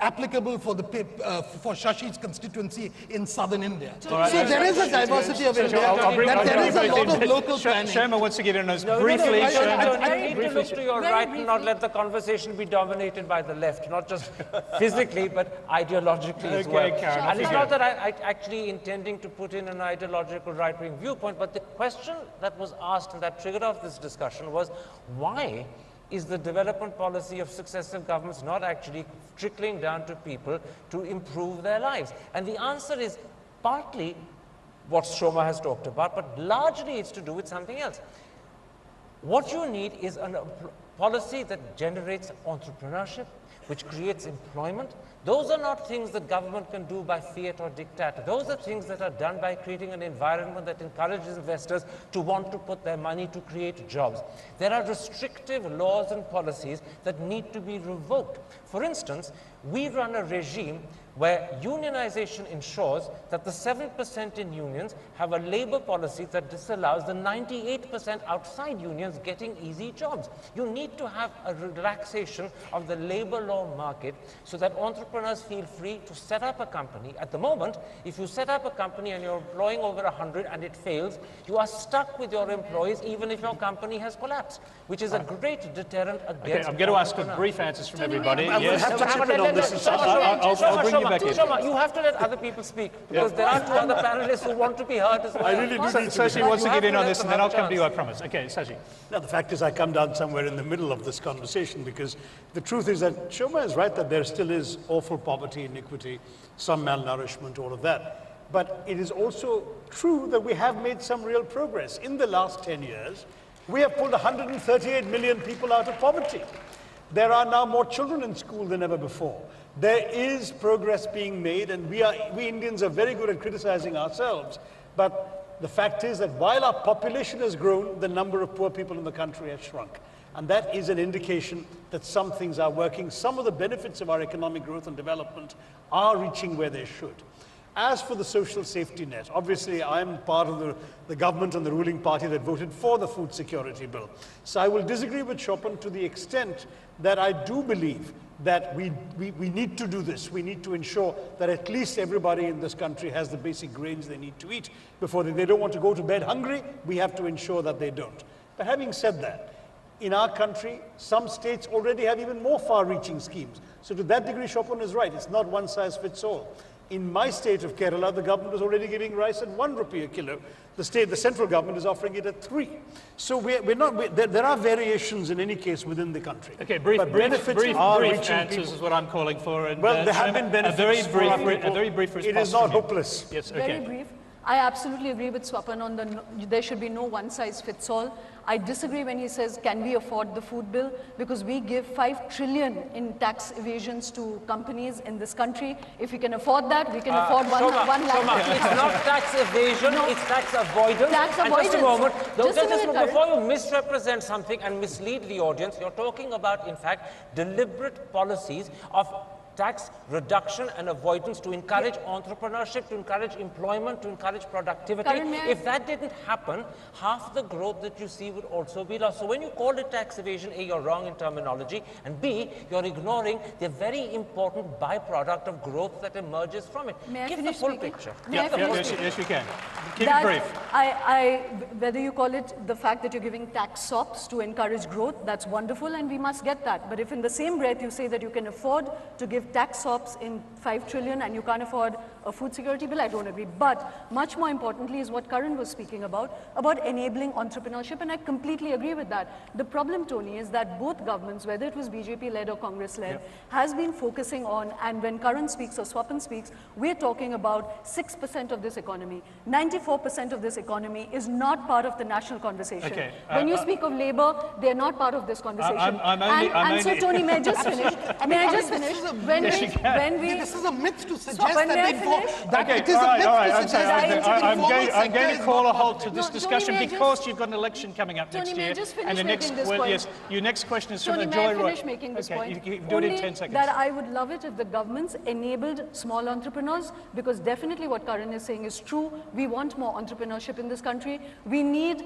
applicable for for Shashi's constituency in southern India. So there is a diversity of India, that there is a lot of local planning. Sharma wants to get in as briefly. I need to look to your right and not let the conversation be dominated by the left, not just physically, but ideologically as well. And it's not that I actually intending to put in an ideological right-wing viewpoint, but the question that was asked and that triggered off this discussion was, why is the development policy of successive governments not actually trickling down to people to improve their lives? And the answer is partly what Shoma has talked about, but largely it's to do with something else. What you need is a policy that generates entrepreneurship, which creates employment. Those are not things that government can do by fiat or diktat. Those are things that are done by creating an environment that encourages investors to want to put their money to create jobs. There are restrictive laws and policies that need to be revoked. For instance, we run a regime where unionization ensures that the 7% in unions have a labor policy that disallows the 98% outside unions getting easy jobs. You need to have a relaxation of the labor law market so that entrepreneurs feel free to set up a company. At the moment, if you set up a company and you're employing over 100 and it fails, you are stuck with your employees even if your company has collapsed, which is a great deterrent against. Okay, I'm going to ask for brief answers from everybody. I'll bring you back in. Shoma, you have to let other people speak, because there are two other panelists who want to be heard as well. I really do. Sachi wants to get in on this, and then I'll come to you, I promise. Okay, Sachi. Now, the fact is I come down somewhere in the middle of this conversation, because the truth is that Shoma is right that there still is awful poverty, iniquity, some malnourishment, all of that. But it is also true that we have made some real progress. In the last 10 years, we have pulled 138 million people out of poverty. There are now more children in school than ever before. There is progress being made, and we Indians are very good at criticizing ourselves. But the fact is that while our population has grown, the number of poor people in the country has shrunk. And that is an indication that some things are working. Some of the benefits of our economic growth and development are reaching where they should. As for the social safety net, obviously I am part of the government and the ruling party that voted for the food security bill. So I will disagree with Chopin to the extent that I do believe that we need to do this. We need to ensure that at least everybody in this country has the basic grains they need to eat before they don't want to go to bed hungry. We have to ensure that they don't. But having said that, in our country, some states already have even more far-reaching schemes. So to that degree, Chopin is right. It's not one size fits all. In my state of Kerala, the government is already giving rice at 1 rupee a kilo. The central government is offering it at 3. So there are variations in any case within the country. Okay, brief answers is what I'm calling for. And, well, there have been benefits. A very brief response. It is not hopeless. Yes, okay. Very brief. I absolutely agree with Swapan on there should be no one size fits all. I disagree when he says, can we afford the food bill? Because we give 5 trillion in tax evasions to companies in this country. If we can afford that, we can afford one lakh. It's not tax evasion, it's tax avoidance. Tax and avoidance. Just a moment, before you Karan. misrepresent something and mislead the audience, you're talking about, in fact, deliberate policies of tax reduction and avoidance to encourage entrepreneurship, to encourage employment, to encourage productivity. If that didn't happen, half the growth that you see would also be lost. So when you call it tax evasion, A, you're wrong in terminology, and B, you're ignoring the very important byproduct of growth that emerges from it. Give the full picture. Yes, you can. Keep it brief. Whether you call it the fact that you're giving tax sops to encourage growth, that's wonderful, and we must get that. But if in the same breath you say that you can afford to give give tax sops in 5 trillion and you can't afford a food security bill, I don't agree. But much more importantly is what Karan was speaking about enabling entrepreneurship, and I completely agree with that. The problem, Tony, is that both governments, whether it was BJP-led or Congress-led, has been focusing on, and when Karan speaks or Swapan speaks, we're talking about 6% of this economy. 94% of this economy is not part of the national conversation. Okay. When you speak of labor, they're not part of this conversation. So, Tony, may I just finish? This is a myth to suggest that it is a myth to suggest I'm going to call a halt to this discussion because you've got an election coming up next year. And the next, yes, your next question is from Joy Roy. Finish making this point. You can do it in 10 seconds. That I would love it if the governments enabled small entrepreneurs, because definitely what Karan is saying is true. We want more entrepreneurship in this country. We need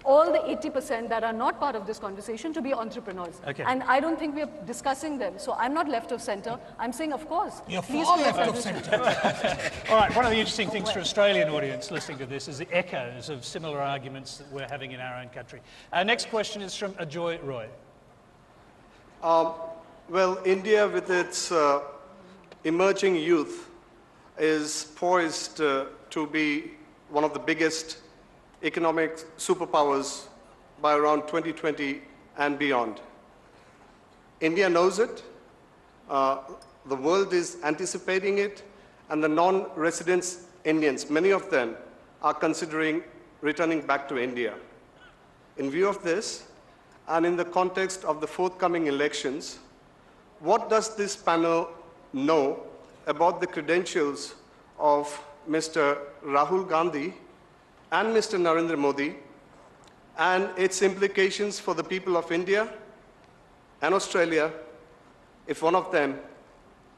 all the 80% that are not part of this conversation to be entrepreneurs. Okay. And I don't think we are discussing them. So I'm not left of center. I'm saying, of course. You're far left of center. All right, one of the interesting things for Australian audience listening to this is the echoes of similar arguments that we're having in our own country. Our next question is from Ajoy Roy. Well, India with its emerging youth is poised to be one of the biggest economic superpowers by around 2020 and beyond. India knows it, the world is anticipating it, and the non-resident Indians, many of them, are considering returning back to India. In view of this, and in the context of the forthcoming elections, what does this panel know about the credentials of Mr. Rahul Gandhi and Mr. Narendra Modi, and its implications for the people of India and Australia if one of them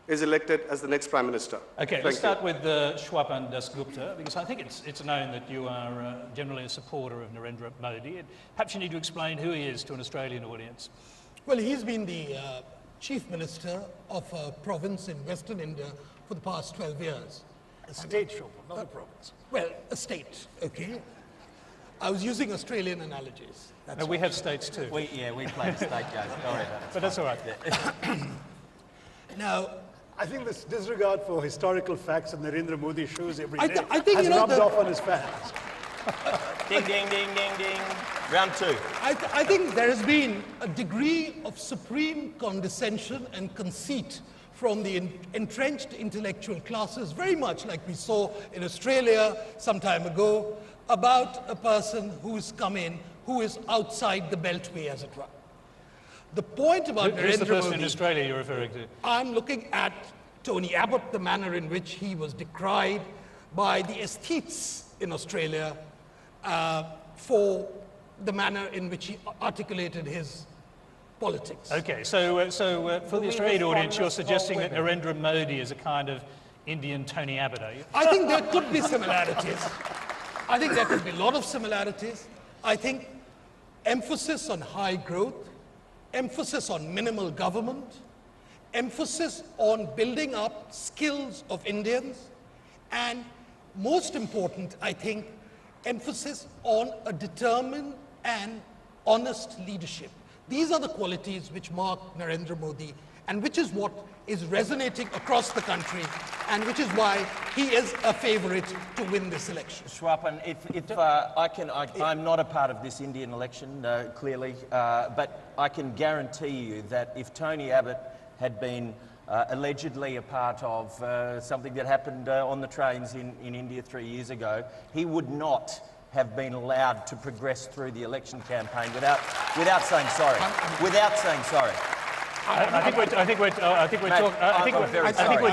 is elected as the next Prime Minister? Okay, let's start with Shwapan Dasgupta, because I think it's known that you are generally a supporter of Narendra Modi. And perhaps you need to explain who he is to an Australian audience. Well, he's been the Chief Minister of a province in Western India for the past 12 years. A state, Shwapan, not a province. Well, a state, okay. I was using Australian analogies. No, we have states too. We played state games. Sorry, but that's all right. Now, I think this disregard for historical facts that Narendra Modi shows every day I think, has rubbed off on his fans. Ding, ding, ding, ding, ding. Round two. I think there has been a degree of supreme condescension and conceit from the entrenched intellectual classes, very much like we saw in Australia some time ago, about a person who's come in, who is outside the beltway, as it were. The point about Narendra Modi... Who's the person in Australia you're referring to? I'm looking at Tony Abbott, the manner in which he was decried by the aesthetes in Australia for the manner in which he articulated his politics. Okay, so for the Australian audience, you're suggesting that Narendra Modi is a kind of Indian Tony Abbott, are you? I think there could be similarities. I think there could be a lot of similarities. I think emphasis on high growth, emphasis on minimal government, emphasis on building up skills of Indians, and most important, I think, emphasis on a determined and honest leadership. These are the qualities which mark Narendra Modi, and which is what is resonating across the country, and which is why he is a favorite to win this election. Shwapan, I'm not a part of this Indian election, clearly, but I can guarantee you that if Tony Abbott had been allegedly a part of something that happened on the trains in India 3 years ago, he would not have been allowed to progress through the election campaign without saying sorry. Without saying sorry. I think we're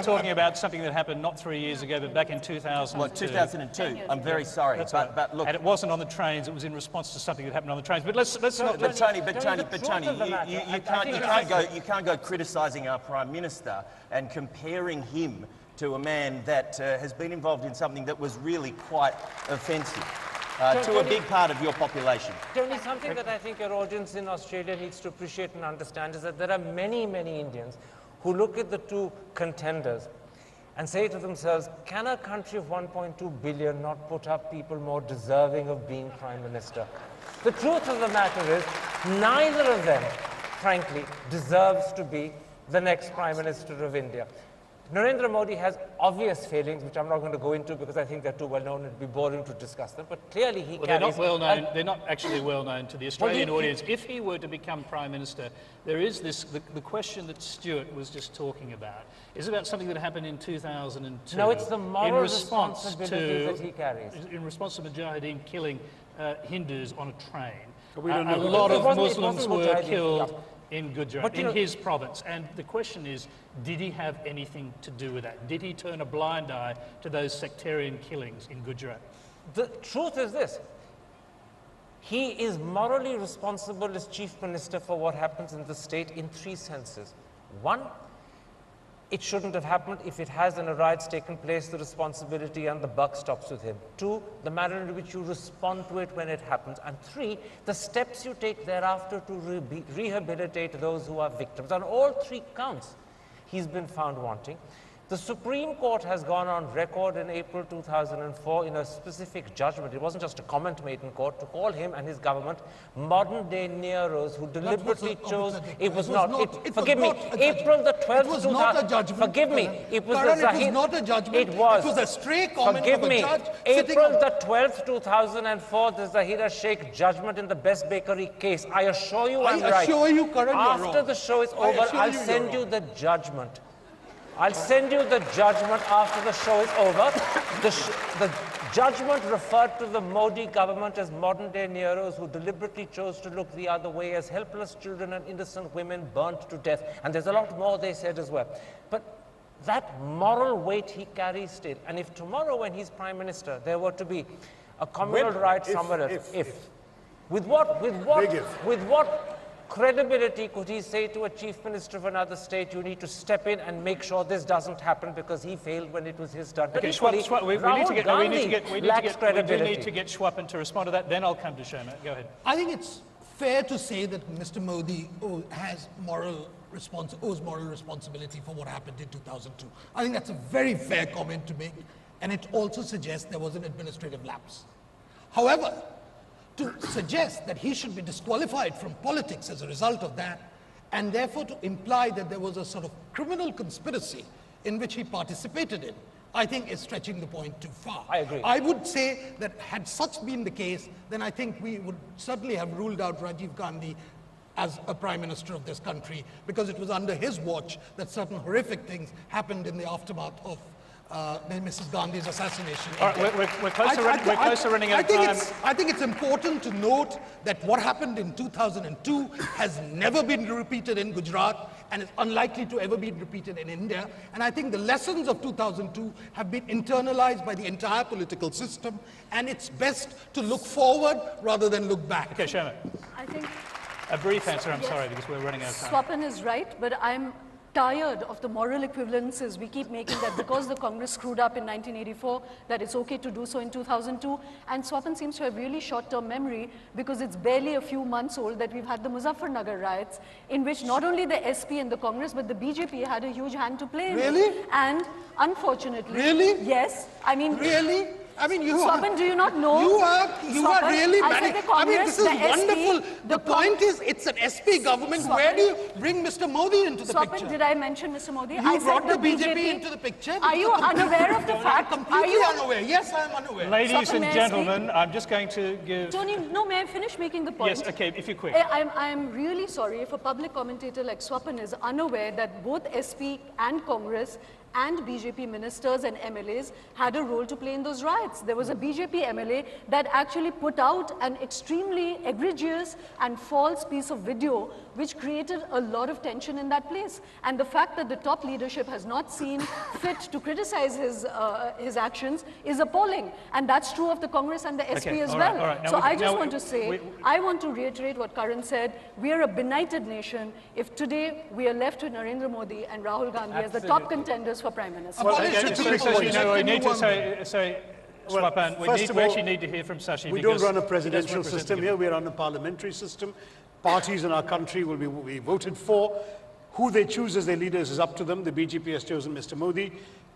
talking about something that happened not 3 years ago, but back in 2002. Well, 2002. I'm very sorry, but look. And it wasn't on the trains; it was in response to something that happened on the trains. But let's not. But Tony, you can't go criticising our Prime Minister and comparing him to a man that has been involved in something that was really quite offensive. To a big part of your population. Tony, something that I think your audience in Australia needs to appreciate and understand is that there are many, many Indians who look at the two contenders and say to themselves, can a country of 1.2 billion not put up people more deserving of being Prime Minister? The truth of the matter is, neither of them, frankly, deserves to be the next Prime Minister of India. Narendra Modi has obvious failings, which I'm not going to go into because I think they're too well known. It'd be boring to discuss them. But clearly he Well, carries... they're not well known. They're not actually well known to the Australian audience. If he were to become Prime Minister, there is this, the question that Stuart was just talking about is about something that happened in 2002. No, it's the moral in response responsibility that he carries. In response to Mujahideen killing Hindus on a train. We don't know. A lot of Muslims were Mujahideen, killed in Gujarat, But, you in know, his province. And the question is, did he have anything to do with that? Did he turn a blind eye to those sectarian killings in Gujarat? The truth is this. He is morally responsible as Chief Minister for what happens in the state in 3 senses. 1, it shouldn't have happened. If it has and a riot's taken place, the responsibility and the buck stops with him. 2, the manner in which you respond to it when it happens. And 3, the steps you take thereafter to rehabilitate those who are victims. On all 3 counts, he's been found wanting. The Supreme Court has gone on record in April 2004 in a specific judgment. It wasn't just a comment made in court to call him and his government modern-day Neros who deliberately chose. It was not. Forgive me. April the 12th. It was not a judgment. Forgive me. It was Karan, the it was not a judgment. It was. It was a stray comment Forgive of a me. judge. April the 12th, 2004. The Zahira Sheikh judgment in the Best Bakery case. I assure you, I'm right. I assure you, Karan, you're wrong. After the show is over, I'll send you the judgment. I'll send you the judgment after the show is over. The judgment referred to the Modi government as modern-day Neros who deliberately chose to look the other way, as helpless children and innocent women burnt to death. And there's a lot more they said as well. But that moral weight he carries still. And if tomorrow when he's Prime Minister, there were to be a communal riot somewhere else, with what credibility could he say to a chief minister of another state, you need to step in and make sure this doesn't happen because he failed when it was his turn? Okay, we need to get Schwappen to respond to that, then I'll come to Sharma. Go ahead. I think it's fair to say that Mr. Modi owes moral responsibility for what happened in 2002. I think that's a very fair comment to make, and it also suggests there was an administrative lapse. However, to suggest that he should be disqualified from politics as a result of that, and therefore to imply that there was a sort of criminal conspiracy in which he participated in, I think is stretching the point too far. I agree. I would say that had such been the case, then I think we would certainly have ruled out Rajiv Gandhi as a Prime Minister of this country, because it was under his watch that certain horrific things happened in the aftermath of Mrs. Gandhi's assassination. All right, we're close to running out of time. I think it's important to note that what happened in 2002 has never been repeated in Gujarat and is unlikely to ever be repeated in India. And I think the lessons of 2002 have been internalized by the entire political system, and it's best to look forward rather than look back. Okay, Sharma. I think A brief answer, I'm sorry, because we're running out of time. Swapan is right, but I'm tired of the moral equivalences we keep making, that because the Congress screwed up in 1984, that it's okay to do so in 2002. And Swapan seems to have really short-term memory, because it's barely a few months old that we've had the Muzaffarnagar riots, in which not only the SP and the Congress, but the BJP had a huge hand to play in. Really? And unfortunately... Really? Yes. I mean... Really? I mean, Swapan, do you not know? You are really I mean, this is wonderful. The point is, it's an SP government. Swapan, where do you bring Mr. Modi into the Swapan, picture? Did I mention Mr. Modi? You I brought said the BJP into the picture. Are you unaware of the fact? Completely unaware. Yes, I am unaware. Ladies Swapan, and gentlemen, I'm just going to give... Tony, no, may I finish making the point? Yes, okay, if you're quick. I'm really sorry if a public commentator like Swapan is unaware that both SP and Congress and BJP ministers and MLAs had a role to play in those riots. There was a BJP MLA that actually put out an extremely egregious and false piece of video which created a lot of tension in that place. And the fact that the top leadership has not seen fit to criticize his actions is appalling. And that's true of the Congress and the SP as well. All right. So I just want to say, I want to reiterate what Karan said. We are a benighted nation if today we are left with Narendra Modi and Rahul Gandhi as the top contenders for Prime Minister. Well, we need to say, Swapan, we actually need to hear from Shashi. We don't run a presidential system here, we run a parliamentary system. Parties in our country will be voted for. Who they choose as their leaders is up to them. The BJP has chosen Mr. Modi.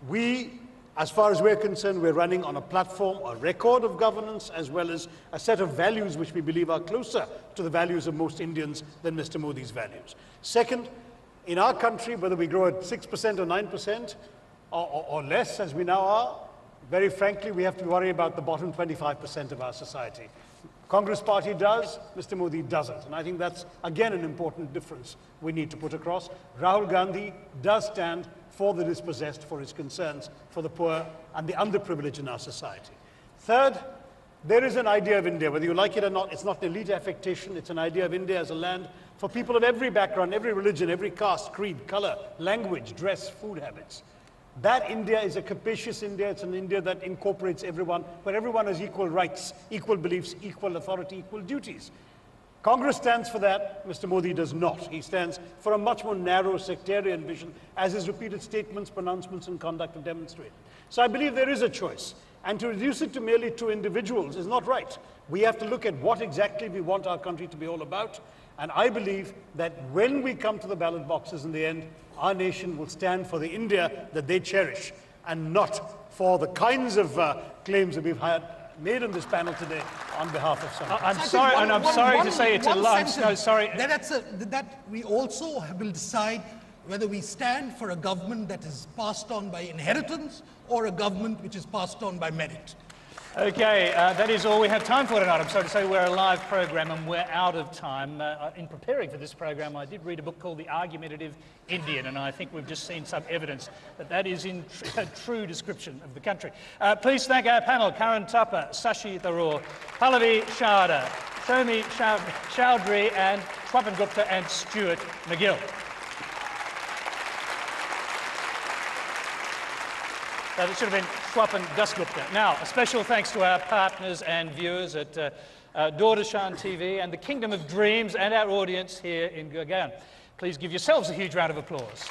We, as far as we're concerned, we're running on a platform, a record of governance, as well as a set of values which we believe are closer to the values of most Indians than Mr. Modi's values. Second, In our country, whether we grow at 6% or 9% or less, as we now are, very frankly, we have to worry about the bottom 25% of our society. Congress Party does, Mr. Modi doesn't. And I think that's, again, an important difference we need to put across. Rahul Gandhi does stand for the dispossessed, for his concerns for the poor and the underprivileged in our society. Third, there is an idea of India, whether you like it or not. It's not an elite affectation. It's an idea of India as a land for people of every background, every religion, every caste, creed, color, language, dress, food habits. That India is a capacious India. It's an India that incorporates everyone, where everyone has equal rights, equal beliefs, equal authority, equal duties. Congress stands for that. Mr. Modi does not. He stands for a much more narrow sectarian vision, as his repeated statements, pronouncements, and conduct have demonstrated. So I believe there is a choice. And to reduce it to merely two individuals is not right. We have to look at what exactly we want our country to be all about. And I believe that when we come to the ballot boxes in the end, our nation will stand for the India that they cherish and not for the kinds of claims that we've made on this panel today on behalf of some. I'm sorry, and I'm sorry to say it's a lunch. No, sorry. That we also will decide whether we stand for a government that is passed on by inheritance or a government which is passed on by merit. Okay, that is all we have time for tonight. I'm sorry to say we're a live program and we're out of time. In preparing for this program, I did read a book called The Argumentative Indian, and I think we've just seen some evidence that that is in a true description of the country. Please thank our panel, Karan Thapa, Shashi Tharoor, Pallavi Sharda, Shomi Chowdhury, and Swapan Gupta and Stuart McGill. It should have been Swapan Dasgupta. Now, a special thanks to our partners and viewers at Doordarshan TV and the Kingdom of Dreams and our audience here in Gurgaon. Please give yourselves a huge round of applause.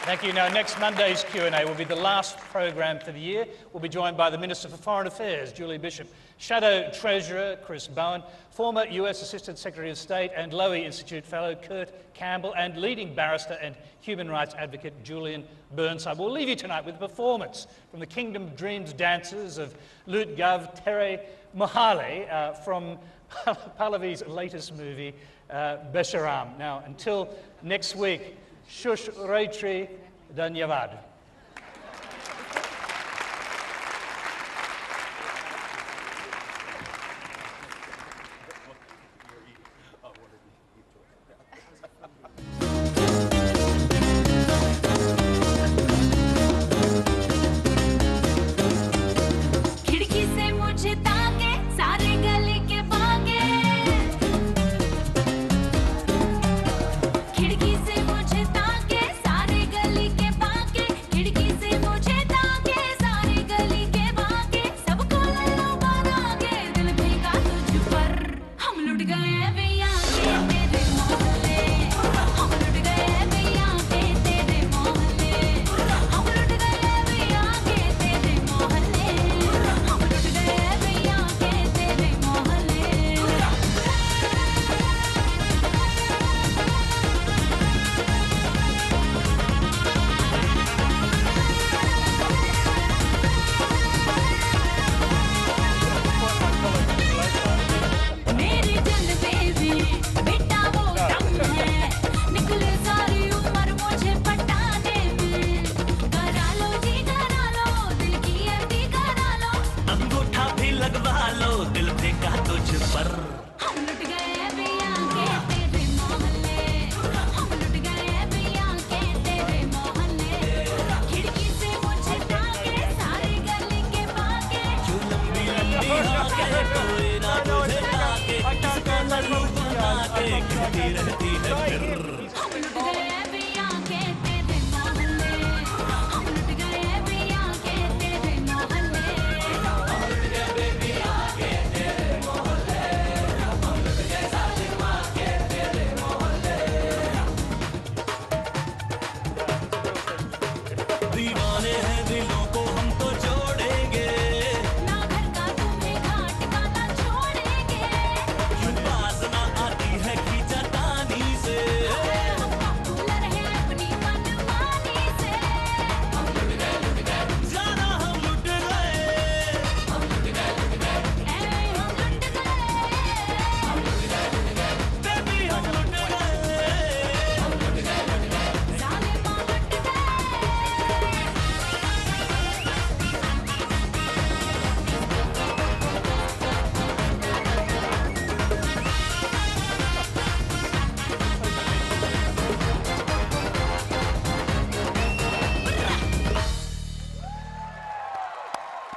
Thank you. Now, next Monday's Q&A will be the last program for the year. We'll be joined by the Minister for Foreign Affairs, Julie Bishop, Shadow Treasurer, Chris Bowen, former US Assistant Secretary of State and Lowy Institute Fellow, Kurt Campbell, and leading barrister and human rights advocate, Julian Burnside. We'll leave you tonight with a performance from the Kingdom of Dreams dancers of Lut Gav Tere Mohale from Pallavi's latest movie, Besharam. Now, until next week, Shush Raitri Dhanyavad.